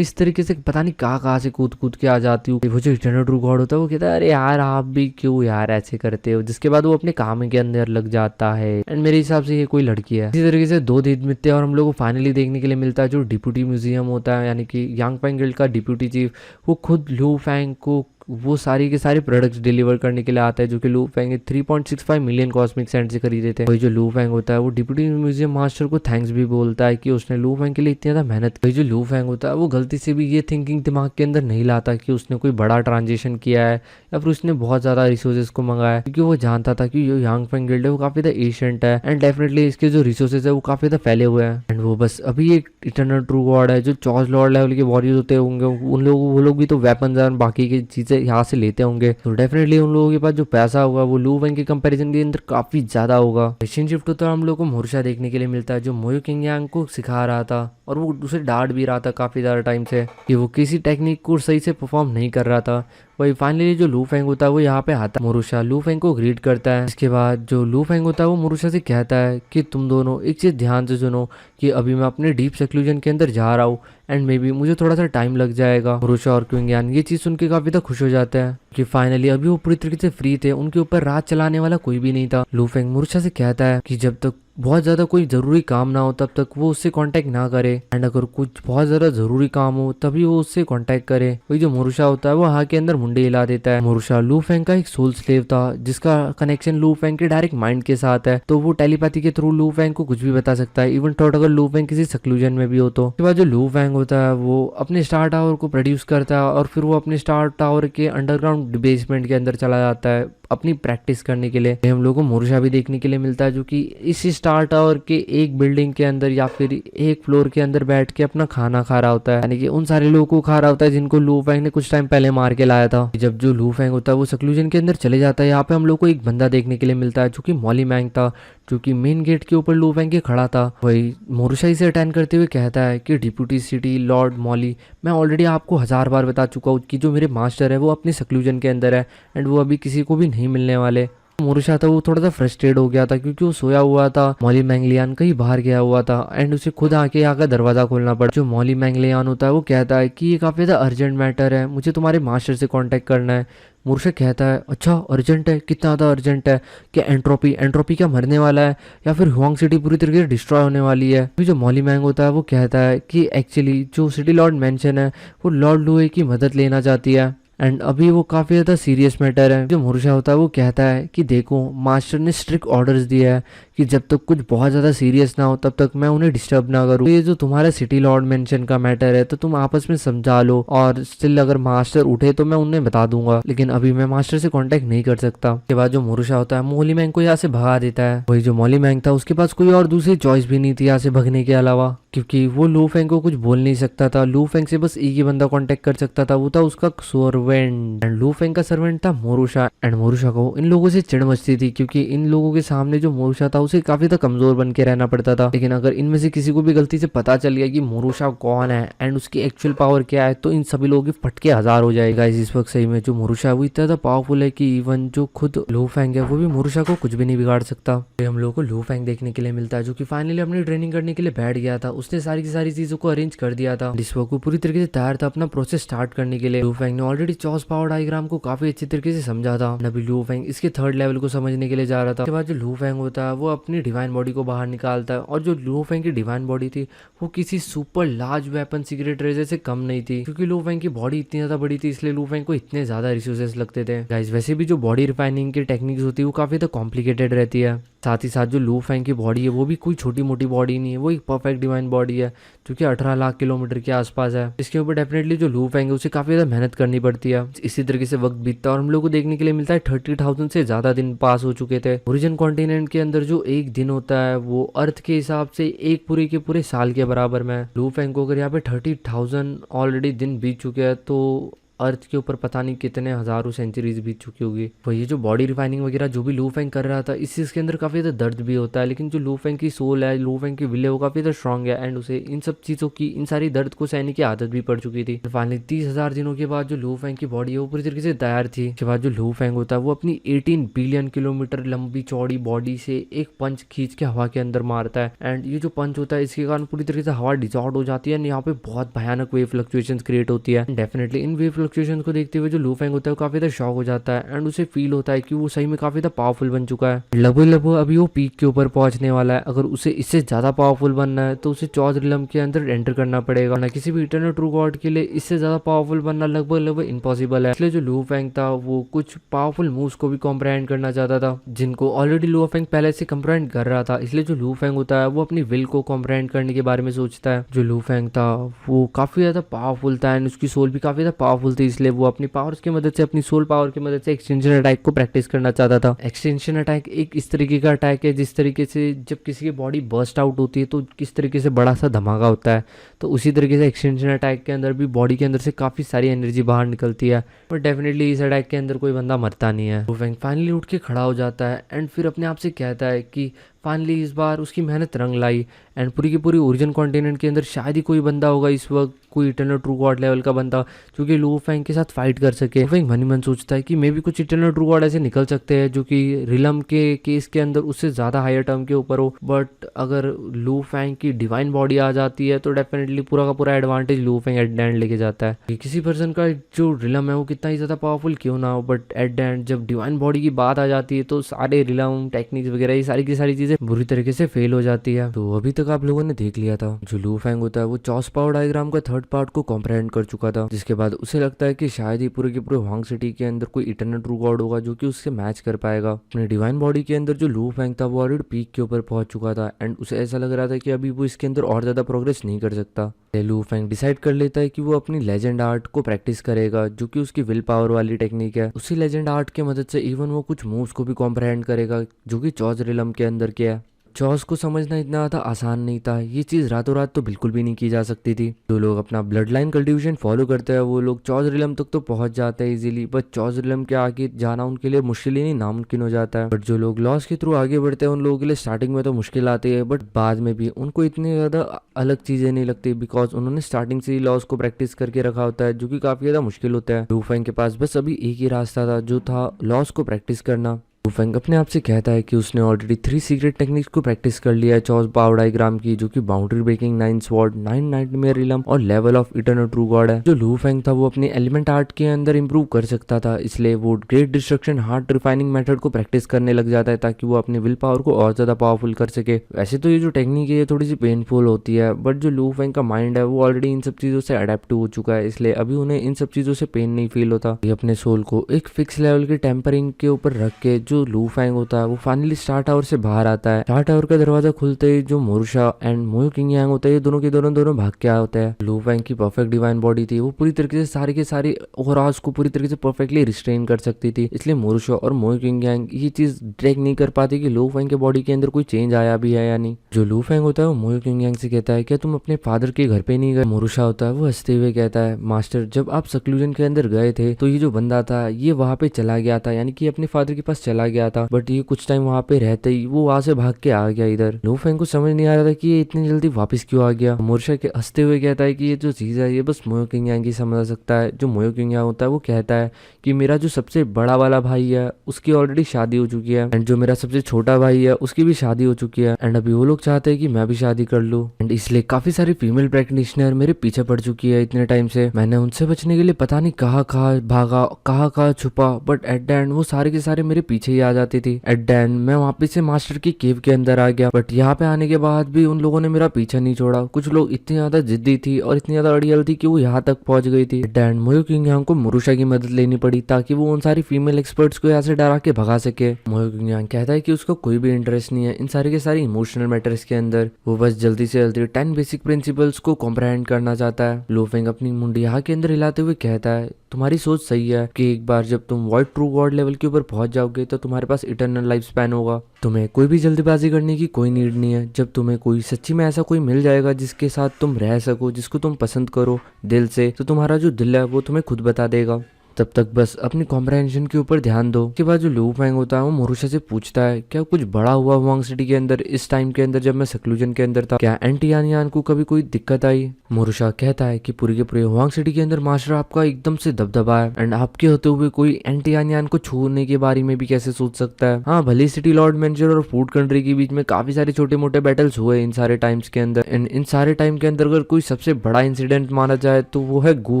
इस तरीके से पता नहीं कहाँ से कूद कूद के आ जाती हो। वो जो इटर्नल ट्रू गॉड होता है वो कहता है अरे यार आप भी क्यों यार ऐसे करते हो, जिसके बाद वो अपने काम के अंदर लग जाता है। एंड मेरे हिसाब से ये कोई लड़की है। इसी तरीके से 2 दिन मिलते हैं और हम लोग को फाइनली देखने के लिए मिलता है जो डिप्यूटी म्यूजियम होता है, यानी कि यांग फेंग गिल्ड का डिप्यूटी चीफ वो खुद लू फेंग को वो सारी के सारे प्रोडक्ट्स डिलीवर करने के लिए आता है जो कि लू फेंग 3.65 मिलियन कॉस्मिक सैंड से खरीदे थे। वही जो लू फेंग होता है वो डिप्यूटी म्यूजियम मास्टर को थैंक्स भी बोलता है कि उसने लू फेंग के लिए इतनी ज्यादा मेहनत। वही जो लू फेंग होता है वो गलती से भी ये थिंकिंग दिमाग के अंदर नहीं लाता कि उसने कोई बड़ा ट्रांजेक्शन किया है या फिर उसने बहुत ज्यादा रिसोर्सेज को मंगाया, क्योंकि वो जानता था कि जो यांग फेंग गिल्ड है वो काफी ज्यादा एशियंट है एंड डेफिनेटली इसके जो रिसोर्सेज है वो काफी ज्यादा फैले हुए हैं। एंड वो बस अभी एक इटर्नल ट्रू गॉड है जो चॉज लॉर्ड लेवल के वॉरियर्स होते होंगे उन लोगों वो लोग भी तो वेपन और बाकी की चीजें यहाँ से लेते होंगे, तो डेफिनेटली उन लोगों के पास जो पैसा होगा वो लू फेंग के कंपैरिजन के अंदर काफी ज्यादा होगा। मिशन शिफ्ट होता है हम लोग को मोर्शा देखने के लिए मिलता है जो मोयो किंग यांग को सिखा रहा था और वो उसे डांट भी रहा था काफी ज्यादा टाइम से कि वो किसी टेक्निक को सही से परफॉर्म नहीं कर रहा था। वही फाइनली जो लू फेंग होता है वो यहाँ पे आता है। मोरुशा लू फेंग को ग्रीट करता है। इसके बाद जो लू फेंग होता है वो मोरुशा से कहता है कि तुम दोनों एक चीज ध्यान से सुनो कि अभी मैं अपने डीप सेक्लूजन के अंदर जा रहा हूँ एंड मे बी मुझे थोड़ा सा टाइम लग जाएगा। मोरुशा और क्विंग यान ये चीज सुन के काफी ज्यादा खुश हो जाते हैं कि फाइनली अभी वो पूरी तरीके से फ्री थे, उनके ऊपर रात चलाने वाला कोई भी नहीं था। लू फेंग मोरुशा से कहता है कि जब तक बहुत ज्यादा कोई जरूरी काम ना हो तब तक वो उससे कांटेक्ट ना करे, एंड अगर कुछ बहुत ज्यादा जरूरी काम हो तभी वो उससे कांटेक्ट करे। वही जो मोरुशा होता है वो हाँ के अंदर मुंडे हिला देता है। मोरुशा लू फेंग का एक सोल स्लेव था जिसका कनेक्शन लू फेंग के डायरेक्ट माइंड के साथ है, तो वो टेलीपैथी के थ्रू लू फेंग को कुछ भी बता सकता है, इवन थॉट अगर लू फेंग किसी सक्लूजन में भी हो तो। उसके बाद जो लू फेंग होता है वो अपने स्टार टावर को प्रोड्यूस करता है और फिर वो अपने स्टार टावर के अंडरग्राउंड बेसमेंट के अंदर चला जाता है अपनी प्रैक्टिस करने के लिए। हम लोगों को मोरुशा भी देखने के लिए मिलता है जो कि इसी स्टार टावर के एक बिल्डिंग के अंदर या फिर एक फ्लोर के अंदर बैठ के अपना खाना खा रहा होता है, यानी कि उन सारे लोगों को खा रहा होता है जिनको लू फेंग ने कुछ टाइम पहले मार के लाया था। जब जो लू फेंग होता है वो सक्लूजन के अंदर चले जाता है, यहाँ पे हम लोग को एक बंदा देखने के लिए मिलता है जो कि मॉली मैंग था, जो कि मेन गेट के ऊपर लू फेंग के खड़ा था। वही मोरुशा से अटैक करते हुए कहता है कि डिप्यूटी सिटी लॉर्ड मॉली, मैं ऑलरेडी आपको 1000 बार बता चुका हूँ कि जो मेरे मास्टर है वो अपने सक्लूजन के अंदर है एंड वो अभी किसी को भी नहीं मिलने वाले। मोरुशा था वो थोड़ा सा फ्रस्ट्रेट हो गया था क्योंकि वो सोया हुआ था, मॉली मैंगलियान कहीं बाहर गया हुआ था एंड उसे खुद आके आकर दरवाजा खोलना पड़ा। जो मॉली मैंगलियान होता है वो कहता है कि ये काफी ज्यादा अर्जेंट मैटर है, मुझे तुम्हारे मास्टर से कांटेक्ट करना है। मोरुशा कहता है अच्छा अर्जेंट है, कितना ज़्यादा अर्जेंट है, क्या एंट्रोपी एंट्रोपी क्या मरने वाला है या फिर हुआंग सिटी पूरी तरीके से डिस्ट्रॉय होने वाली है। फिर जो मॉली मैंग होता है वो कहता है कि एक्चुअली जो सिटी लॉर्ड मेंशन है वो लॉर्ड लुए की मदद लेना चाहती है एंड अभी वो काफ़ी ज़्यादा सीरियस मैटर है। जो मोरुशा होता है वो कहता है कि देखो मास्टर ने स्ट्रिक्ट ऑर्डर्स दिया है कि जब तक कुछ बहुत ज़्यादा सीरियस ना हो तब तक मैं उन्हें डिस्टर्ब ना करूँ। तो ये जो तुम्हारा सिटी लॉर्ड मेंशन का मैटर है तो तुम आपस में समझा लो और स्टिल अगर मास्टर उठे तो मैं उन्हें बता दूंगा, लेकिन अभी मैं मास्टर से कांटेक्ट नहीं कर सकता। उसके बाद जो मोरुशा होता है मॉली मैंग को यहाँ से भगा देता है। वही जो मॉली मैंग था उसके पास कोई और दूसरी चॉइस भी नहीं थी यहाँ से भगने के अलावा, क्योंकि वो लू फेंग को कुछ बोल नहीं सकता था। लू फेंग से बस एक ही बंदा कांटेक्ट कर सकता था, वो था उसका सर्वेंट एंड लू फेंग का सर्वेंट था मोरुशा एंड मोरुशा को इन लोगों से चिढ़ मचती थी क्योंकि इन लोगों के सामने जो मोरुशा था उसे काफी ज्यादा कमजोर बन के रहना पड़ता था। लेकिन अगर इनमें से किसी को भी गलती से पता चल गया कि मोरुशा कौन है एंड उसकी एक्चुअल पावर क्या है तो इन सभी लोगों के फटके 1000 हो जाएगा। इस वक्त सही में जो मोरुशा है वो इतना ज्यादा पावरफुल है कि इवन जो खुद लू फेंग है वो भी मोरुशा को कुछ भी नहीं बिगाड़ सकता। हम लोगों को लू फेंग देखने के लिए मिलता है जो कि फाइनली अपनी ट्रेनिंग करने के लिए बैठ गया था। उसने सारी की सारी चीजों को अरेंज कर दिया था, इस वक्त वो पूरी तरीके से तैयार था अपना प्रोसेस स्टार्ट करने के लिए। लू फेंग ने ऑलरेडी चॉस पावर डायग्राम को काफी अच्छी तरीके से समझा था, अभी लू फेंग इसके 3rd लेवल को समझने के लिए जा रहा था। उसके बाद जो लू फेंग होता है वो अपनी डिवाइन बॉडी को बाहर निकालता है और जो लू फेंग की डिवाइन बॉडी थी वो किसी super large weapon secret treasure से कम नहीं थी, क्योंकि लू फेंग की बॉडी इतनी ज्यादा बड़ी थी इसलिए लू फेंग को इतने ज्यादा रिसोर्सेस लगते थे। गाइस वैसे भी जो बॉडी रिफाइनिंग की टेक्निक्स होती है वो काफी ज्यादा कॉम्प्लिकेटेड रहती है। साथ ही साथ जो लू फेंग की बॉडी है वो भी कोई छोटी मोटी बॉडी नहीं है, वो एक परफेक्ट डिवाइन बॉडी है जो कि 18 लाख किलोमीटर के आसपास है। इसके ऊपर डेफिनेटली जो लू फेंग है उसे काफी ज्यादा मेहनत करनी पड़ती है। इसी तरीके से वक्त बीतता है और हम लोग को देखने के लिए मिलता है 30,000 से ज्यादा दिन पास हो चुके थे। ओरिजिन कॉन्टिनेंट के अंदर जो एक दिन होता है वो अर्थ के हिसाब से एक पूरे के पूरे साल के बराबर में। लू फेंग को अगर यहाँ पे 30,000 ऑलरेडी दिन बीत चुके हैं तो अर्थ के ऊपर पता नहीं कितने हजारों सेंचुरीज बीत चुकी होगी। तो ये जो बॉडी रिफाइनिंग वगैरह जो भी लू फेंग कर रहा था इस चीज के अंदर काफी ज्यादा दर्द भी होता है, लेकिन जो लू फेंग की सोल है, लू फेंग की विल है वो काफी ज्यादा स्ट्रांग है एंड उसे इन सब चीजों की, इन सारी दर्द को सहने की आदत भी पड़ चुकी थी। फाइनली 30,000 दिनों के बाद जो लू फेंग की बॉडी है वो पूरी तरीके से तैयार थी। उसके बाद जो लू फेंग होता है वो अपनी 18 बिलियन किलोमीटर लंबी चौड़ी बॉडी से एक पंच खींच के हवा के अंदर मारता है एंड ये जो पंच होता है इसके कारण पूरी तरीके से हवा डिसॉर्ड हो जाती है एंड यहाँ पे बहुत भयानक वेव फ्लक्चुएशंस क्रिएट होती है। डेफिनेटली इन वेव फ्लक्चुएशंस को देखते हुए जो लू फेंग होता है वो काफी ज्यादा शॉक हो जाता है एंड उसे फील होता है कि वो सही में काफी ज्यादा पावरफुल बन चुका है। लगभग लगभग अभी वो पीक के ऊपर पहुंचने वाला है। अगर उसे इससे ज्यादा पावरफुल बनना है तो उसे चौथ रिलम के अंदर एंटर करना पड़ेगा, ना किसी भी इटर्नल ट्रू गॉड के लिए इससे ज्यादा पावरफुल बनना लगभग लगभग इम्पॉसिबल है। इसलिए जो लू फेंग था वो कुछ पावरफुल मूव्स को भी कॉम्प्रहेंड करना चाहता था जिनको ऑलरेडी लू फेंग पहले से कॉम्प्रहेंड कर रहा था। इसलिए जो लू फेंग होता है वो अपनी विल को कॉम्प्रहेंड करने के बारे में सोचता है। जो लू फेंग था वो काफी ज्यादा पावरफुल था एंड उसकी सोल भी काफी ज्यादा पावरफुल थी, इसलिए वो अपनी पावर्स की मदद से, अपनी सोल पावर की मदद से एक्सटेंशन अटैक को प्रैक्टिस करना चाहता था। एक्सटेंशन अटैक एक इस तरीके का अटैक है जिस तरीके से जब किसी की बॉडी बर्स्ट आउट होती है तो किस तरीके से बड़ा सा धमाका होता है, तो उसी तरीके से एक्सटेंशन अटैक के अंदर भी बॉडी के अंदर से काफी सारी एनर्जी बाहर निकलती है। पर डेफिनेटली इस अटैक के अंदर कोई बंदा मरता नहीं है। लू फेंग फाइनली उठ के खड़ा हो जाता है एंड फिर अपने आप से कहता है कि फाइनली इस बार उसकी मेहनत रंग लाई एंड पूरी की पूरी ओरिजिन कॉन्टिनेंट के अंदर शायद ही कोई बंदा होगा इस वक्त, कोई इटर्नल ट्रू गॉड लेवल का बंदा जो कि लू फेंग के साथ फाइट कर सके। लू फेंग मन ही मन सोचता है कि मे भी कुछ इटर्नल ट्रू गॉड ऐसे निकल सकते हैं जो कि रिलम के केस के अंदर उससे ज्यादा हायर टर्म के ऊपर हो, बट अगर लू फेंग की डिवाइन बॉडी आ जाती है तो डेफिनेटली पूरा का पूरा एडवांटेज लू फेंग एट द एंड लेके जाता है। कि किसी पर्सन का जो रिलम है वो कितना ही ज्यादा पावरफुल क्यों ना हो, बट एट द एंड जब डिवाइन बॉडी की बात आ जाती है तो सारे रिलम टेक्निक्स वगैरह ये सारी की सारी चीजें बुरी तरीके से फेल हो जाती है। तो अभी तक आप लोगों ने देख लिया था जो लू फेंग होता है वो चॉस पावर डायग्राम का 3rd पार्ट को कॉम्प्रहेंड कर चुका था, जिसके बाद उसे लगता है कि शायद ही पूरे के पूरे हुआंग सिटी के अंदर कोई इटर्नल ट्रू गॉड होगा जो कि उससे मैच कर पाएगा। अपनी डिवाइन बॉडी के अंदर जो लू फेंग था वो ऑलरेडी पीक के ऊपर पहुंच चुका था एंड उसे ऐसा लग रहा था कि अभी वो इसके अंदर और ज्यादा प्रोग्रेस नहीं कर सकता। लू फेंग डिसाइड कर लेता है कि वो अपनी लेजेंड आर्ट को प्रैक्टिस करेगा, जो कि उसकी विल पावर वाली टेक्निक है। उसी लेजेंड आर्ट की मदद से इवन वो कुछ मूव्स को भी कॉम्प्रहेंड करेगा जो कि चौज रिलम के अंदर के है। चॉस को समझना इतना ज़्यादा आसान नहीं था, ये चीज़ रातों रात तो बिल्कुल भी नहीं की जा सकती थी। जो लोग अपना ब्लड लाइन कल्टिवेशन फॉलो करते हैं वो लोग चॉस रिलम तक तो पहुंच जाते हैं इजीली, बट चॉस रिलम के आगे जाना उनके लिए मुश्किल ही नहीं नामुमकिन हो जाता है। बट जो लोग लॉस के थ्रू आगे बढ़ते हैं उन लोगों के लिए स्टार्टिंग में तो मुश्किल आती है, बट बाद में भी उनको इतनी ज़्यादा अलग चीज़ें नहीं लगती, बिकॉज उन्होंने स्टार्टिंग से ही लॉस को प्रैक्टिस करके रखा होता है, जो कि काफ़ी ज़्यादा मुश्किल होता है। लू फेंग के पास बस अभी एक ही रास्ता था, जो था लॉस को प्रैक्टिस करना। लू फेंग अपने आप से कहता है कि उसने ऑलरेडी 3 सीक्रेट टेक्निक्स को प्रैक्टिस कर लिया है चॉस पावर डायग्राम की, जो कि boundary breaking, 9 sword, 9 nightmare realm और level of eternal true god है। जो लू फेंग था वो अपने एलिमेंट आर्ट के अंदर इंप्रूव कर सकता था, इसलिए वो great destruction heart refining method को प्रैक्टिस करने लग जाता है ताकि वो अपने विल पावर को और ज्यादा पावरफुल कर सके। वैसे तो ये जो टेक्निक है ये थोड़ी सी पेनफुल होती है, बट जो लू फेंग का माइंड है वो ऑलरेडी इन सब चीजों से अडेप्ट हो चुका है, इसलिए अभी उन्हें इन सब चीजों से पेन नहीं फील होता। ये अपने सोल को एक फिक्स लेवल के टेम्परिंग के ऊपर रख के जो लू फेंग होता है वो फाइनली स्टार टावर से बाहर आता है। स्टार टावर का दरवाजा खुलते ही जो मोरुशा एंड मोयो किंग यांग होता है ये दोनों के दोनों भाग के होता है। लू फेंग की परफेक्ट डिवाइन बॉडी थी, वो पूरी तरीके से सारे के सारे ओरास को पूरी तरीके से परफेक्टली रिस्ट्रेन कर सकती थी, इसलिए मोरुशा और मोयो किंग यांग ये चीज ट्रैक नहीं कर पाती कि लू फेंग के बॉडी के अंदर कोई चेंज आया भी है या नहीं। जो लू फेंग होता है वो मोयो किंग यांग से कहता है क्या तुम अपने फादर के घर पे नहीं गए। मोरुशा होता है वो हंसते हुए कहता है मास्टर जब आप सक्लूजन के अंदर गए थे तो ये जो बंदा था ये वहां पे चला गया था, यानी कि अपने फादर के पास चला गया था, बट ये कुछ टाइम वहां पे रहते ही वो वहां से भाग के आ गया इधर। लू फेंग को समझ नहीं आ रहा था कि ये इतनी जल्दी वापस क्यों आ गया। मोरुशा के हंसते हुए कहता है कि ये जो चीज है ये बस मोयो किंग यांग ही समझ सकता है। जो मोयो किंग यांग होता है वो कहता है कि मेरा जो सबसे बड़ा वाला भाई है उसकी ऑलरेडी शादी हो चुकी है, एंड जो मेरा सबसे छोटा भाई है उसकी भी शादी हो चुकी है, एंड अभी वो लोग चाहते हैं कि मैं भी शादी कर लूं, एंड इसलिए काफी सारी फीमेल प्रैक्टिशनर मेरे पीछे पड़ चुकी है इतने टाइम से। मैंने उनसे बचने के लिए पता नहीं कहाँ कहाँ भागा, कहाँ कहाँ छुपा, बट एट द एंड वो सारे के सारे मेरे पीछे ही आ जाती थी। एट द एंड मैं वापस से मास्टर की केव के अंदर आ गया, बट यहाँ पे आने के बाद भी उन लोगों ने मेरा पीछा नहीं छोड़ा। कुछ लोग इतनी ज्यादा जिद्दी थी और इतनी ज्यादा अड़ियल थी कि वो यहाँ तक पहुंच गई थी। At the end Moyo king Yang को मोरुशा की मदद लेनी पड़ी ताकि वो उन सारी फीमेल एक्सपर्ट्स को यहाँ से डरा के भगा सके। मोयो किंग यांग कहता है कि उसका कोई भी इंटरेस्ट नहीं है इन सारे के सारे इमोशनल मैटर्स के अंदर, वो बस जल्दी से जल्दी 10 बेसिक प्रिंसिपल्स को कॉम्प्रहेंड करना चाहता है। लू फेंग अपनी मुंडी यहाँ के अंदर हिलाते हुए कहता है तुम्हारी सोच सही है कि एक बार जब तुम वॉइड ट्रू गॉड लेवल के ऊपर पहुंच जाओगे तो तुम्हारे पास इटर्नल लाइफ स्पैन होगा। तुम्हें कोई भी जल्दबाजी करने की कोई नीड नहीं है। जब तुम्हें कोई सच्ची में ऐसा कोई मिल जाएगा जिसके साथ तुम रह सको, जिसको तुम पसंद करो दिल से, तो तुम्हारा जो दिल है वो तुम्हें खुद बता देगा। तब तक बस अपनी कॉम्प्रहेंशन के ऊपर ध्यान दो। उसके बाद जो लू फेंग होता है वो मोरुशा से पूछता है क्या कुछ बड़ा हुआ हुआंग सिटी के अंदर इस टाइम के अंदर जब मैं सक्लूजन के अंदर था, क्या एंटी यान यान को कभी कोई दिक्कत आई। मोरुशा कहता है कि पूरी के पूरे हुआंग सिटी के अंदर मास्टर आपका एकदम से दबदबा है, एंड आपके होते हुए कोई एंटी यान यान को छूने के बारे में भी कैसे सोच सकता है। हाँ भले सिटी लॉर्ड मैनेजर और फूड कंट्री के बीच में काफी सारे छोटे मोटे बैटल्स हुए इन सारे टाइम्स के अंदर, एंड इन सारे टाइम के अंदर अगर कोई सबसे बड़ा इंसिडेंट माना जाए तो वो है गु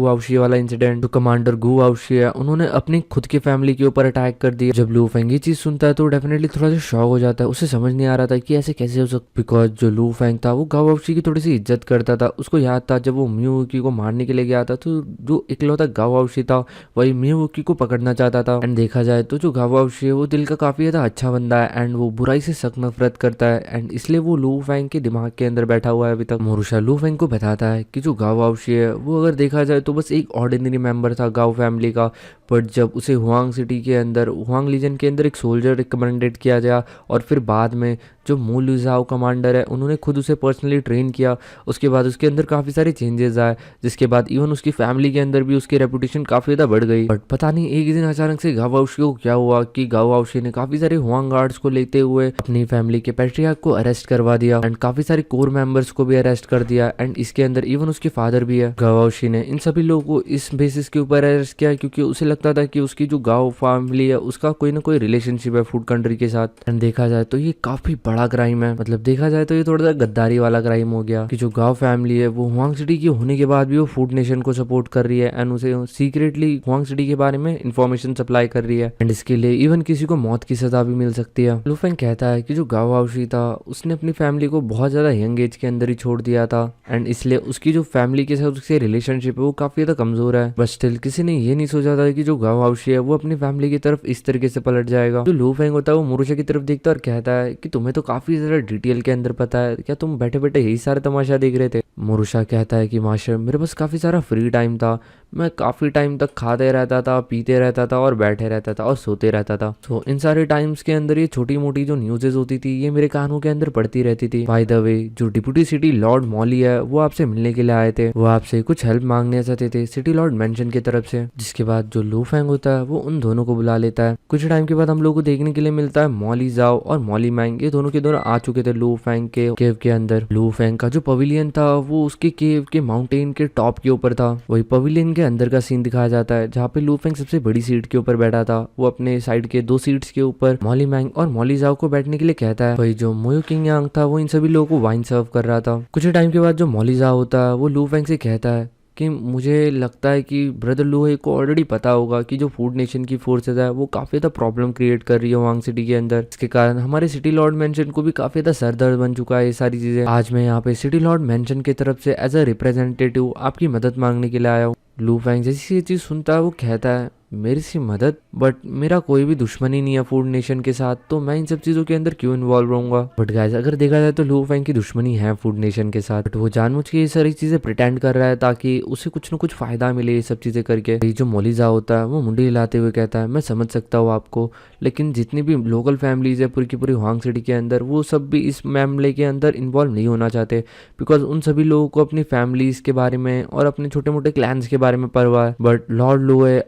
वाउशी वाला इंसिडेंट। तो कमांडर गु वाउशी है उन्होंने अपनी खुद की फैमिली के ऊपर अटैक कर दिया। जब लू फेंग ये चीज सुनता है तो डेफिनेटली थोड़ा सा शॉक हो जाता है, उसे समझ नहीं आ रहा था कि ऐसे कैसे हो सकता, बिकॉज जो लू फेंग था वो गाओ वाउशी की थोड़ी सी इज्जत करता था। उसको याद था जब वो मियुकी को मारने के लिए गया था तो जो इकलौता गाओ वाउशी था वही मियुकी को पकड़ना चाहता था। एंड देखा जाए तो जो गाओ वाउशी है वो दिल का काफी ज्यादा अच्छा बंदा है, एंड वो बुराई से सख्त नफरत करता है, एंड इसलिए वो लू फेंग के दिमाग के अंदर बैठा हुआ है अभी तक। मोरुशा लू फेंग को बताता है कि जो गाओ वाउशी है वो अगर देखा जाए तो बस एक ऑर्डिनरी मेंबर था गाओ फैमिली का, बट जब उसे हुआंग सिटी के अंदर हुआंग लीजन के अंदर एक सोल्जर रिकमेंडेड किया गया और फिर बाद में जो मू लुजाओ कमांडर है उन्होंने खुद उसे पर्सनली ट्रेन किया, उसके बाद उसके अंदर काफ़ी सारे चेंजेस आए, जिसके बाद इवन उसकी फैमिली के अंदर भी उसकी रेपुटेशन काफ़ी ज़्यादा बढ़ गई। बट पता नहीं एक दिन अचानक से गाओ वाउशी को क्या हुआ कि गाओ वाउशी ने काफ़ी सारे हुआंग गार्ड्स को लेते हुए अपनी फैमिली के पैट्रियार्क को अरेस्ट करवा दिया, एंड काफ़ी सारे कोर मेंबर्स को भी अरेस्ट कर दिया, एंड इसके अंदर इवन उसके फादर भी है। गाओ वाउशी ने इन सभी लोगों को इस बेसिस के ऊपर अरेस्ट किया क्योंकि उसे लगता था कि उसकी जो गाओ फैमिली है उसका कोई ना कोई रिलेशनशिप है फूड कंट्री के साथ। एंड देखा जाए तो ये काफ़ी बड़ा क्राइम है, मतलब देखा जाए तो ये थोड़ा सा गद्दारी वाला क्राइम हो गया कि जो गांव फैमिली है वो हुआंग सिटी की होने के बाद भी वो फूड नेशन को सपोर्ट कर रही है, एंड उसे सीक्रेटली हुआंग सिटी के बारे में इंफॉर्मेशन सप्लाई कर रही है, एंड इसके लिए इवन किसी को मौत की सजा भी मिल सकती है। लू फेंग कहता है कि जो गाओ वाउशी था उसने अपनी फैमिली को बहुत ज्यादा यंग एज के अंदर ही छोड़ दिया था, एंड इसलिए उसकी जो फैमिली के साथ उसकी रिलेशनशिप है वो काफी ज्यादा कमजोर है। बट स्टिल किसी ने ये नहीं सोचा था कि जो गाओशी है वो अपनी फैमिली की तरफ इस तरीके से पलट जाएगा। जो लू फेंग होता है वो मोरुशा की तरफ देखता है और कहता है कि तुम्हें तो काफी ज्यादा डिटेल के अंदर पता है, क्या तुम बैठे बैठे यही सारा तमाशा देख रहे थे? मोरुशा कहता है कि मास्टर मेरे पास काफी सारा फ्री टाइम था, मैं काफी टाइम तक खाते रहता था, पीते रहता था और बैठे रहता था और सोते रहता था। तो इन सारे टाइम्स के अंदर ये छोटी मोटी जो न्यूज़ेस होती थी ये मेरे कानों के अंदर पड़ती रहती थी। बाय द वे जो डिप्टी सिटी लॉर्ड मॉली है वो आपसे मिलने के लिए आए थे, वो आपसे कुछ हेल्प मांगने चाहते थे सिटी लॉर्ड मेंशन की तरफ से। जिसके बाद जो लू फेंग होता है वो उन दोनों को बुला लेता है। कुछ टाइम के बाद हम लोग को देखने के लिए मिलता है मॉली जाओ और मॉली मैंग, ये दोनों के दोनों आ चुके थे लू फेंग के केव के अंदर। लू फेंग का जो पवेलियन था वो उसके केव के माउंटेन के टॉप के ऊपर था। वही पवेलियन के अंदर का सीन दिखाया जाता है जहाँ पे लू फेंग सबसे बड़ी सीट के ऊपर बैठा था। वो अपने साइड के 2 सीट्स के ऊपर मॉली मैंग और मॉली जाओ को बैठने के लिए कहता है। वही जो मोयो किंग यांग था वो इन सभी लोगों को वाइन सर्व कर रहा था। कुछ टाइम के बाद जो मॉली जाओ होता है वो लू फेंग से कहता है कि मुझे लगता है कि ब्रदर लूहे को ऑलरेडी पता होगा कि जो फूड नेशन की फोर्सेज है वो काफ़ी ज़्यादा प्रॉब्लम क्रिएट कर रही है वांग सिटी के अंदर। इसके कारण हमारे सिटी लॉर्ड मेंशन को भी काफ़ी ज़्यादा सरदर्द बन चुका है ये सारी चीज़ें। आज मैं यहाँ पे सिटी लॉर्ड मेंशन की तरफ से एज अ रिप्रेजेंटेटिव आपकी मदद मांगने के लिए आया हूँ। लू फेंग जैसी ये चीज़ सुनता है वो कहता है मेरी सी मदद, बट मेरा कोई भी दुश्मनी नहीं है फूड नेशन के साथ, तो मैं इन सब चीज़ों के अंदर क्यों इन्वॉल्व रहूंगा। बट गाइस अगर देखा जाए तो लू फेंग की दुश्मनी है फूड नेशन के साथ, बट वो जानबूझ के ये सारी चीज़ें प्रिटेंड कर रहा है ताकि उसे कुछ न कुछ फायदा मिले ये सब चीज़ें करके। ये जो मोलिजा होता है वो मुंडी हिलाते हुए कहता है मैं समझ सकता हूँ आपको, लेकिन जितनी भी लोकल फैमिलीज है पूरी की पूरी हुआंग सिटी के अंदर वो सब भी इस मामले के अंदर इन्वॉल्व नहीं होना चाहते, बिकॉज उन सभी लोगों को अपनी फैमिलीज के बारे में और अपने छोटे मोटे क्लैंस के बारे में परवाह है। बट लॉर्ड लूहे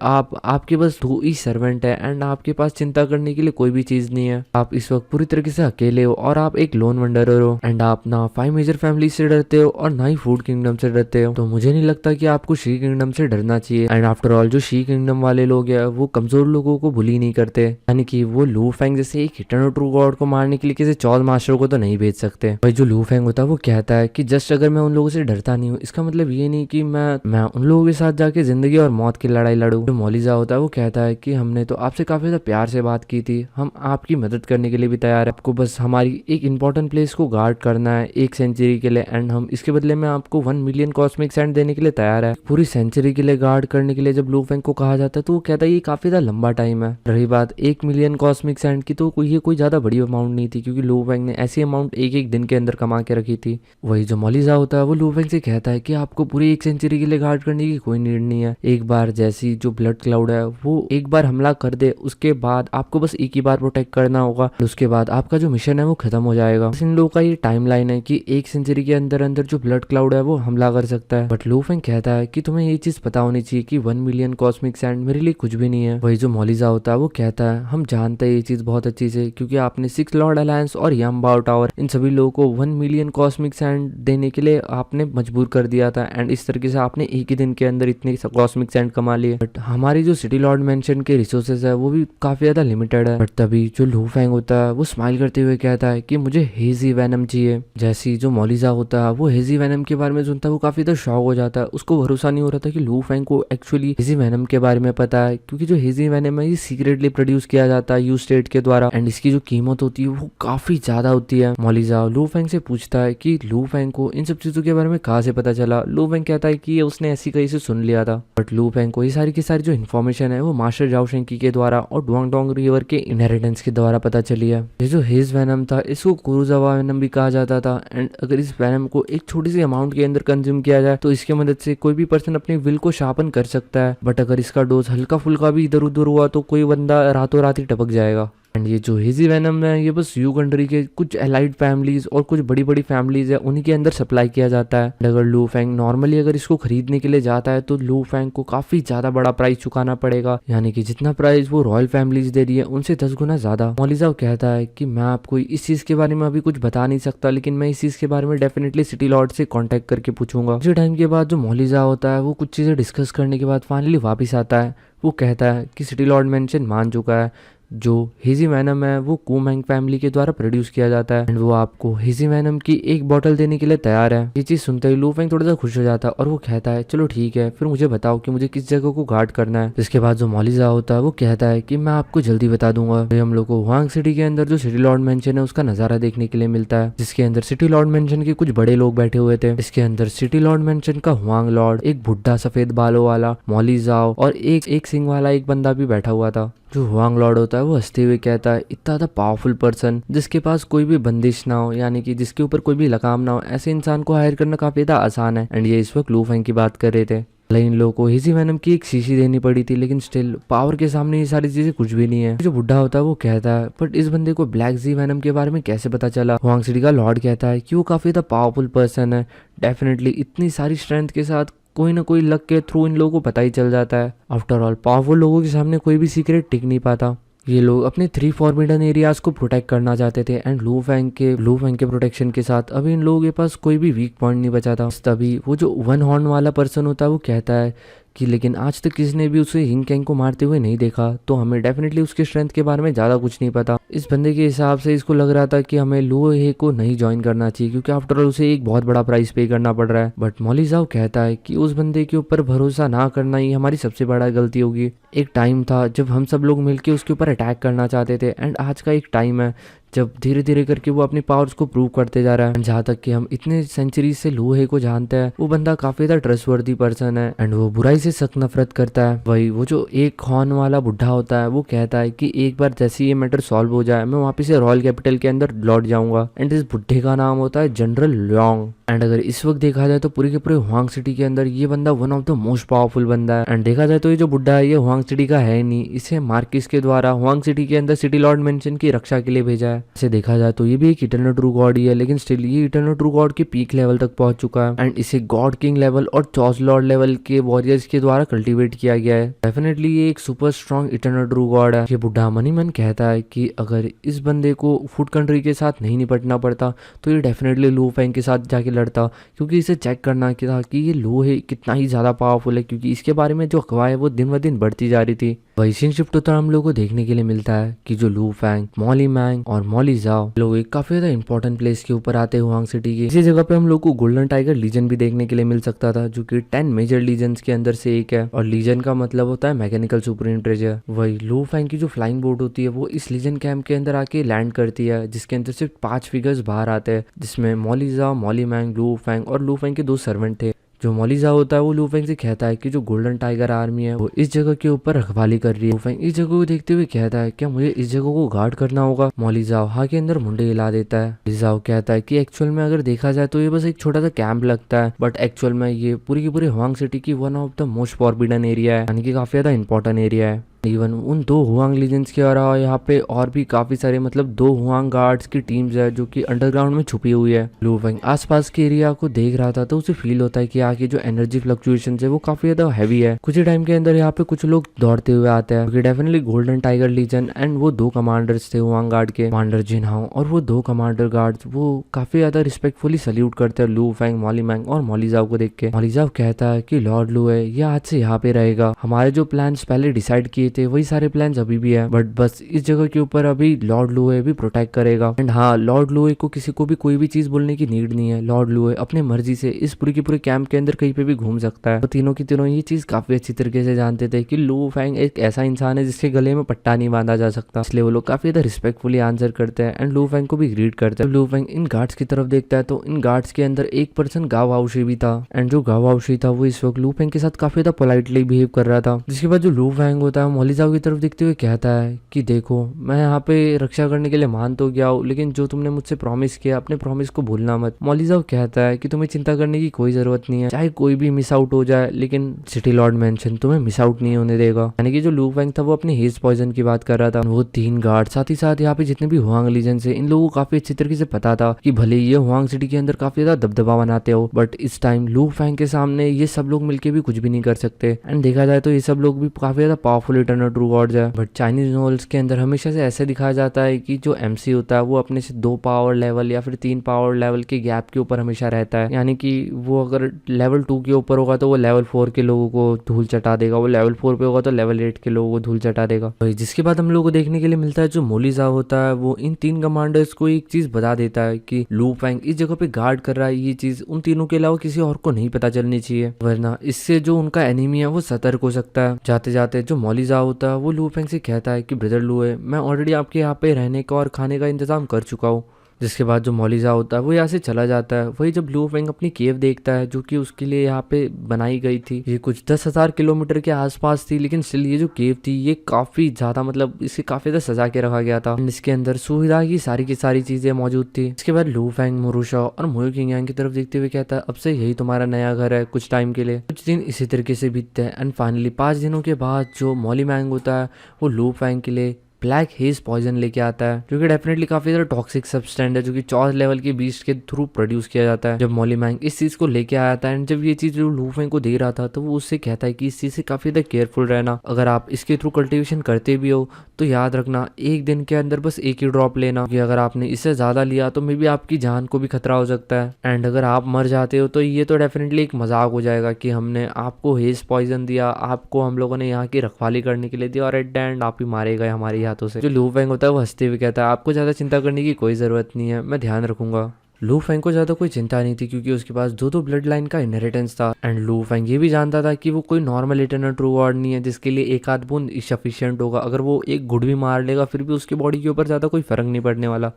आपके बस 2 ही सर्वेंट है एंड आपके पास चिंता करने के लिए कोई भी चीज नहीं है। आप इस वक्त पूरी तरीके से अकेले हो और आप एक लोन वंडरर हो एंड आप ना 5 मेजर फैमिली से डरते हो और ना ही फूड किंगडम से डरते हो। तो मुझे नहीं लगता कि आपको शी किंगडम से डरना चाहिए। एंड आफ्टर ऑल जो शी किंगडम वाले लोग हैं वो कमजोर लोगों को बुली नहीं करते, यानी कि वो लू फेंग जैसे एक इटर्नल ट्रू गॉड को मारने के लिए किसी चौल मास्टर को तो नहीं भेज सकते। भाई जो लू फेंग होता है वो कहता है कि जस्ट अगर मैं उन लोगों से डरता नहीं हूँ इसका मतलब ये नहीं कि मैं उन लोगों के साथ जाके जिंदगी और मौत की लड़ाई लड़ूं। जो मौलिजा होता है वो कहता है कि हमने तो आपसे काफी ज्यादा प्यार से बात की थी, हम आपकी मदद करने के लिए भी तैयार है, आपको बस हमारी एक इंपॉर्टेंट प्लेस को गार्ड करना है 1 सेंचुरी के लिए एंड हम इसके बदले में आपको 1 मिलियन कॉस्मिक सैंड देने के लिए तैयार है। पूरी सेंचुरी के लिए गार्ड करने के लिए जब लू फेंग को कहा जाता है तो वो कहता है ये काफी ज्यादा लंबा टाइम है। रही बात 1 मिलियन कॉस्मिक सैंड की तो ये कोई ज्यादा बड़ी अमाउंट नहीं थी क्योंकि लू फेंग ने ऐसी अमाउंट एक दिन के अंदर कमा के रखी थी। वही जो मौलिजा होता है वो लू फेंग से कहता है कि आपको पूरी 1 सेंचुरी के लिए गार्ड करने की कोई नीड नहीं है। एक बार जैसी जो ब्लड क्लाउड है वो एक बार हमला कर दे उसके बाद आपको बस एक ही बार प्रोटेक्ट करना होगा, उसके बाद आपका जो मिशन है वो खत्म हो जाएगा। इन लोगों का ये टाइमलाइन है कि 1 सेंचुरी के अंदर अंदर जो ब्लड क्लाउड है वो हमला कर सकता है। बट लू फेंग कहता है कि तुम्हें ये चीज पता होनी चाहिए कि 1 मिलियन कॉस्मिक सैंड मेरे लिए कुछ भी नहीं है। वही जो मौलिजा होता है वो कहता है हम जानते हैं ये चीज बहुत अच्छी से क्योंकि आपने 6 लॉर्ड अलायंस और यमबाओ टावर इन सभी लोगों को 1 मिलियन कॉस्मिक सैंड देने के लिए आपने मजबूर कर दिया था एंड इस तरीके से आपने एक ही दिन के अंदर इतने कॉस्मिक सैंड कमा लिए। बट हमारी जो सिटी लॉर्ड मेंशन के रिसोर्सेज है वो भी काफी ज्यादा लिमिटेड है। बट तभी जो लू फेंग होता है वो स्माइल करते हुए कहता है कि मुझे हेजी वैनम चाहिए। जैसी जो मौलिजा होता है वो हेजी वैनम के बारे में सुनता है वो काफी ज्यादा शॉक हो जाता है, उसको भरोसा नहीं हो रहा था कि लू फेंग को एक्चुअली हेजी वैनम के बारे में पता है, क्योंकि जो हेजी वैनम है ये सीक्रेटली प्रोड्यूस किया जाता है यू स्टेट के द्वारा एंड इसकी जो कीमत होती है वो काफी ज्यादा होती है। मौलिजा लू फेंग से पूछता है कि लू फेंग को इन सब चीजों के बारे में कहाँ से पता चला। लू फेंग कहता है कि उसने ऐसी कहीं से सुन लिया था। बट लू फेंग को ये सारी की सारी जो इन्फॉर्मेशन है वो मास्टर जाओ शेंकी के द्वारा और डुआंगडोंग रिवर के इनहेरिटेंस के द्वारा पता चली है। ये जो हेज वैनम था इसको कुरुजावा वैनम भी कहा जाता था एंड अगर इस वैनम को एक छोटी सी अमाउंट के अंदर कंज्यूम किया जाए तो इसके मदद से कोई भी पर्सन अपने विल को शार्पन कर सकता है। बट अगर इसका डोज हल्का फुल्का भी इधर उधर हुआ तो कोई बंदा रातों रात ही टपक जाएगा। एंड ये जो हेजी वैनम है ये बस यू कंट्री के कुछ एलाइड फैमिलीज और कुछ बड़ी बड़ी फैमिलीज है उन्हीं के अंदर सप्लाई किया जाता है। अगर लू फेंग नॉर्मली अगर इसको खरीदने के लिए जाता है तो लू फेंग को काफी ज्यादा बड़ा प्राइस चुकाना पड़ेगा, यानी कि जितना प्राइस वो रॉयल फैमिलीज दे रही है उनसे 10 गुना ज्यादा। मौलिजा कहता है कि मैं आपको इस चीज के बारे में अभी कुछ बता नहीं सकता, लेकिन मैं इस चीज के बारे में डेफिनेटली सिटी लॉर्ड से कॉन्टेक्ट करके पूछूंगा। कुछ टाइम के बाद जो मौलिजा होता है वो कुछ चीजें डिस्कस करने के बाद फाइनली वापिस आता है। वो कहता है कि सिटी लॉर्ड मेंशन मान चुका है, जो हेजी वैनम है वो कूमैंग फैमिली के द्वारा प्रोड्यूस किया जाता है एंड वो आपको हेजी वैनम की एक बॉटल देने के लिए तैयार है। ये चीज सुनते ही लू फेंग थोड़ा सा खुश हो जाता है और वो कहता है चलो ठीक है, फिर मुझे बताओ कि मुझे किस जगह को गार्ड करना है। इसके बाद जो मॉलिजा होता है वो कहता है कि मैं आपको जल्दी बता दूंगा। फिर हम लोग को हुआंग सिटी के अंदर जो सिटी लॉर्ड मेंशन है उसका नजारा देखने के लिए मिलता है, जिसके अंदर सिटी लॉर्ड मेंशन के कुछ बड़े लोग बैठे हुए थे। इसके अंदर सिटी लॉर्ड मेंशन का हुआंग लॉर्ड, एक बुढ़ा सफेद बालों वाला मॉलिजाओ और एक सिंग वाला एक बंदा भी बैठा हुआ था। जो हुआंग लॉर्ड होता है वो हंसते हुए कहता है इतना ज्यादा पावरफुल पर्सन जिसके पास कोई भी बंदिश ना हो, यानी कि जिसके ऊपर कोई भी लगाम ना हो, ऐसे इंसान को हायर करना काफी ज्यादा आसान है। एंड ये इस वक्त लू फेंग की बात कर रहे थे। इन लोगों को हेजी वैनम की एक शीशी देनी पड़ी थी, लेकिन स्टिल पावर के सामने ये सारी चीजें कुछ भी नहीं है। जो बुढ़ा होता है वो कहता है बट इस बंदे को ब्लैक जी वैनम के बारे में कैसे पता चला। हुआंग सिटी का लॉर्ड कहता है कि वो काफी ज्यादा पावरफुल पर्सन है, डेफिनेटली इतनी सारी स्ट्रेंथ के साथ कोई ना कोई लक के थ्रू इन लोगों को पता ही चल जाता है। आफ्टर ऑल पावरफुल लोगों के सामने कोई भी सीक्रेट टिक नहीं पाता। ये लोग अपने 3 फॉरबिडन एरियाज को प्रोटेक्ट करना चाहते थे एंड लू फेंग के प्रोटेक्शन के साथ अभी इन लोगों के पास कोई भी वीक पॉइंट नहीं बचा था। तभी वो जो वन हॉर्न वाला पर्सन होता है वो कहता है कि लेकिन आज तक किसने भी उसे हिंग कैंग को मारते हुए नहीं देखा, तो हमें डेफिनेटली उसके स्ट्रेंथ के बारे में ज़्यादा कुछ नहीं पता। इस बंदे के हिसाब से इसको लग रहा था कि हमें लू हे को नहीं ज्वाइन करना चाहिए, क्योंकि आफ्टर ऑल उसे एक बहुत बड़ा प्राइस पे करना पड़ रहा है। बट मॉलिजाओ कहता है कि उस बंदे के ऊपर भरोसा ना करना ही हमारी सबसे बड़ा गलती होगी। एक टाइम था जब हम सब लोग मिलकर उसके ऊपर अटैक करना चाहते थे एंड आज का एक टाइम है जब धीरे धीरे करके वो अपनी पावर्स को प्रूव करते जा रहा है। जहाँ तक कि हम इतने सेंचुरीज से लू हे को जानते हैं, वो बंदा काफी ज्यादा ट्रस्टवर्दी पर्सन है एंड वो बुराई से सख्त नफरत करता है। वही वो जो एक हॉर्न वाला बुढ़ा होता है वो कहता है कि एक बार जैसे ये मैटर सॉल्व हो जाए मैं वापस से रॉयल कैपिटल के अंदर लौट जाऊंगा। एंड इस बुढ़े का नाम होता है जनरल लॉन्ग। एंड अगर इस वक्त देखा जाए तो पूरे के पूरे हुआंग सिटी के अंदर ये बंदा one of the most powerful बंदा है। एंड देखा जाए तो ये जो बुढ़ा है ये हुआंग सिटी का है नहीं, इसे मार्किस के द्वारा हुआंग सिटी के अंदर सिटी लॉर्ड मेंशन की रक्षा के लिए भेजा है। इसे देखा जाए तो ये भी एक इटर्नल ट्रू गॉड ही है, लेकिन स्टिल ये इटर्नल ट्रू गॉड के पीक लेवल तक पहुंच चुका है एंड इसे गॉड किंग लेवल और चॉस लॉर्ड लेवल के वॉरियर्स के द्वारा कल्टीवेट किया गया है। डेफिनेटली ये एक super strong eternal true god है। ये बुढ़ा मन ही मन कहता है कि अगर इस बंदे को फुड कंट्री के साथ नहीं निपटना पड़ता तो ये डेफिनेटली लू फेंग के साथ जाके लड़ता, क्योंकि इसे चेक करना था कि ये लू हे कितना ही ज्यादा पावरफुल है, क्योंकि इसके बारे में जो अफवाह है वो दिन ब दिन बढ़ती जा रही थी। वही सीन शिफ्ट होता हम लोग को देखने के लिए मिलता है कि जो लू फेंग, मॉली मैंग और मॉलिजाओ लोग एक काफी ज्यादा इंपॉर्टेंट प्लेस के ऊपर आते हैं हुआंग सिटी के। इसी जगह पे हम लोग को गोल्डन टाइगर लीजन भी देखने के लिए मिल सकता था, जो कि 10 मेजर लीजन्स के अंदर से एक है और लीजन का मतलब होता है मैकेनिकल सुप्रीम ट्रेजर। वही लू फेंग की जो फ्लाइंग बोट होती है वो इस लीजन कैंप के अंदर आके लैंड करती है, जिसके अंदर सिर्फ 5 फिगर्स बाहर आते हैं, जिसमें मॉलिजाओ, मॉली मैंग, लू फेंग और लू फेंग के 2 सर्वेंट थे। जो मॉलिजा होता है वो लू फेंग से कहता है कि जो गोल्डन टाइगर आर्मी है वो इस जगह के ऊपर रखवाली कर रही है। लू फेंग इस जगह को देखते हुए कहता है क्या मुझे इस जगह को गार्ड करना होगा। मॉलिजाओ हाँ के अंदर मुंडे हिला देता है। मॉलिजाओ कहता है कि एक्चुअल में अगर देखा जाए तो ये बस एक छोटा सा कैंप लगता है, बट एक्चुअल में ये पूरी की पूरी हुआंग सिटी की one of the most forbidden area है, यानी कि काफी ज्यादा इंपॉर्टेंट एरिया है। इवन उन 2 हुआंग लीजेंड्स के अलावा यहाँ पे और भी काफी सारे मतलब 2 हुआंग गार्ड्स की टीम्स है जो कि अंडरग्राउंड में छुपी हुई है। लू फेंग आसपास के एरिया को देख रहा था तो उसे फील होता है कि यहाँ की जो एनर्जी फ्लक्चुएशन है वो काफी ज्यादा हैवी है। कुछ ही टाइम के अंदर यहाँ पे कुछ लोग दौड़ते हुए आते हैं, क्योंकि definitely golden tiger legion and वो 2 कमांडर्स थे हुआंग गार्ड के, कमांडर जिनहाओ और वो 2 कमांडर गार्ड्स वो काफी ज्यादा रिस्पेक्टफुली सल्यूट करते हैं लू फेंग, मॉली मैंग और मॉलिजाओ को देख के। मॉलिजाओ कहता है कि लॉर्ड लू है ये आज से यहाँ पे रहेगा, हमारे जो प्लान्स पहले डिसाइड किए थे वही सारे प्लान अभी भी है, बट बस इस जगह के ऊपर अभी लॉर्ड लूए भी प्रोटेक्ट करेगा। एंड हाँ, लॉर्ड लूए को किसी को भी कोई भी चीज बोलने की नीड नहीं है। लॉर्ड लूए अपने मर्जी से इस पूरी के पूरे कैंप के अंदर कहीं पे भी घूम सकता है। तो तीनों की तीनों ये चीज काफी अच्छी तरीके से जानते थे कि लू फेंग एक ऐसा इंसान है जिसके गले में पट्टा नहीं बांधा जा सकता, इसलिए वो लोग काफी ज्यादा रिस्पेक्टफुली आंसर करते हैं एंड लू फेंग को भी ग्रीट करते हैं। लू फेंग इन गार्ड्स की तरफ देखता है तो इन गार्ड्स के अंदर एक पर्सन गाव हाउशी भी था एंड जो गाव हाउशी था वो इस वक्त लू फेंग के साथ काफी ज्यादा पोलाइटली बिहेव कर रहा था। जिसके बाद जो लू फेंग होता है मॉलिजाओ की तरफ देखते हुए कहता है कि देखो मैं यहाँ पे रक्षा करने के लिए मान तो गया हूँ, लेकिन जो तुमने मुझसे प्रॉमिस किया अपने प्रॉमिस को भूलना मत। मॉलिजाओ कहता है कि तुम्हें चिंता करने की कोई जरूरत नहीं है, चाहे कोई भी मिस आउट हो जाए लेकिन सिटी लॉर्ड मेंशन तुम्हें मिस आउट नहीं होने देगा। यानी कि जो लू फेंग था वो अपने हेज पॉइजन की बात कर रहा था। वो 3 गार्ड साथ ही साथ यहाँ पे जितने भी हुआंग लीजेंड है इन लोगों को काफी अच्छी तरीके से पता था कि भले ये हुआंग सिटी के अंदर काफी ज्यादा दबदबा बनाते हो, बट इस टाइम लू फेंग के सामने ये सब लोग मिलकर भी कुछ भी नहीं कर सकते। एंड देखा जाए तो ये सब लोग भी काफी ज्यादा पावरफुल इटर्नल ट्रू गॉड्स है। बट चाइनीज नॉवेल्स के अंदर हमेशा से ऐसे दिखाया जाता है कि जो MC होता है वो अपने से 2 पावर लेवल या फिर 3 पावर लेवल के गैप के ऊपर हमेशा रहता है, यानी कि वो अगर लेवल 2 के ऊपर होगा तो वो लेवल 4 के लोगों को धूल चटा देगा, वो लेवल 4 पे होगा तो लेवल 8 के लोगों को धूल चटा देगा। जिसके बाद हम लोग को देखने के लिए मिलता है जो मोलिजा होता है वो इन 3 कमांडर्स को एक चीज बता देता है कि लू फेंग इस जगह पे गार्ड कर रहा है, ये चीज उन तीनों के अलावा किसी और को नहीं पता चलनी चाहिए, वरना इससे जो उनका एनिमी है वो सतर्क हो सकता है। जाते जाते जो मोलिजा होता है वो लू फेंग से कहता है कि ब्रदर लू है, मैं ऑलरेडी आपके यहाँ पे रहने का और खाने का इंतजाम कर चुका हूँ। जिसके बाद जो मोलिजा होता है वो यहाँ से चला जाता है। वही जब लू फेंग अपनी केव देखता है जो कि उसके लिए यहाँ पे बनाई गई थी, ये कुछ 10,000 किलोमीटर के आसपास थी, लेकिन स्टिल ये जो केव थी ये काफी ज्यादा मतलब इसे काफी ज्यादा सजा के रखा गया था। इसके अंदर सुविधा की सारी चीजें मौजूद थी। इसके बाद लू फेंग, मोरुशा और मोयो किंग की तरफ देखते हुए कहता है अब से यही तुम्हारा नया घर है कुछ टाइम के लिए। कुछ दिन इसी तरीके से बीतते हैं एंड फाइनली 5 दिनों के बाद जो मॉली मैंग होता है वो लू फेंग के लिए ब्लैक हेज पॉइजन लेके आता है, जो कि डेफिनेटली काफी ज्यादा टॉक्सिक सब्सटेंस है जो कि 4 लेवल के बीस्ट के थ्रू प्रोड्यूस किया जाता है। जब मॉली मैंग इस चीज को लेके आया था एंड जब ये चीज जो लू फेंग को दे रहा था तो वो उससे कहता है कि इस चीज से काफी ज्यादा केयरफुल रहना, अगर आप इसके थ्रू कल्टीवेशन करते भी हो तो याद रखना एक दिन के अंदर बस एक ही ड्रॉप लेना, कि अगर आपने इससे ज्यादा लिया तो मे बी आपकी जान को भी खतरा हो सकता है एंड अगर आप मर जाते हो तो ये तो डेफिनेटली एक मजाक हो जाएगा कि हमने आपको हेज पॉइजन दिया, आपको हम लोगों ने यहाँ की रखवाली करने के लिए दिया और एट द एंड आप ही मारे गए हमारे हाथों से। जो लू फेंग होता है वो हंसते हुए कहता है आपको ज्यादा चिंता करने की कोई जरूरत नहीं है, मैं ध्यान रखूंगा। लू फेंग को ज्यादा कोई चिंता नहीं थी क्योंकि उसके पास 2 ब्लड लाइन का इनहेरिटेंस था एंड लू फेंग ये भी जानता था कि वो कोई नॉर्मल इटर्नल ट्रू गॉड नहीं है जिसके लिए एक आध बूंद सफिशिएंट होगा, अगर वो एक गुड भी मार लेगा फिर भी उसकी बॉडी के ऊपर ज्यादा कोई फर्क नहीं पड़ने वाला।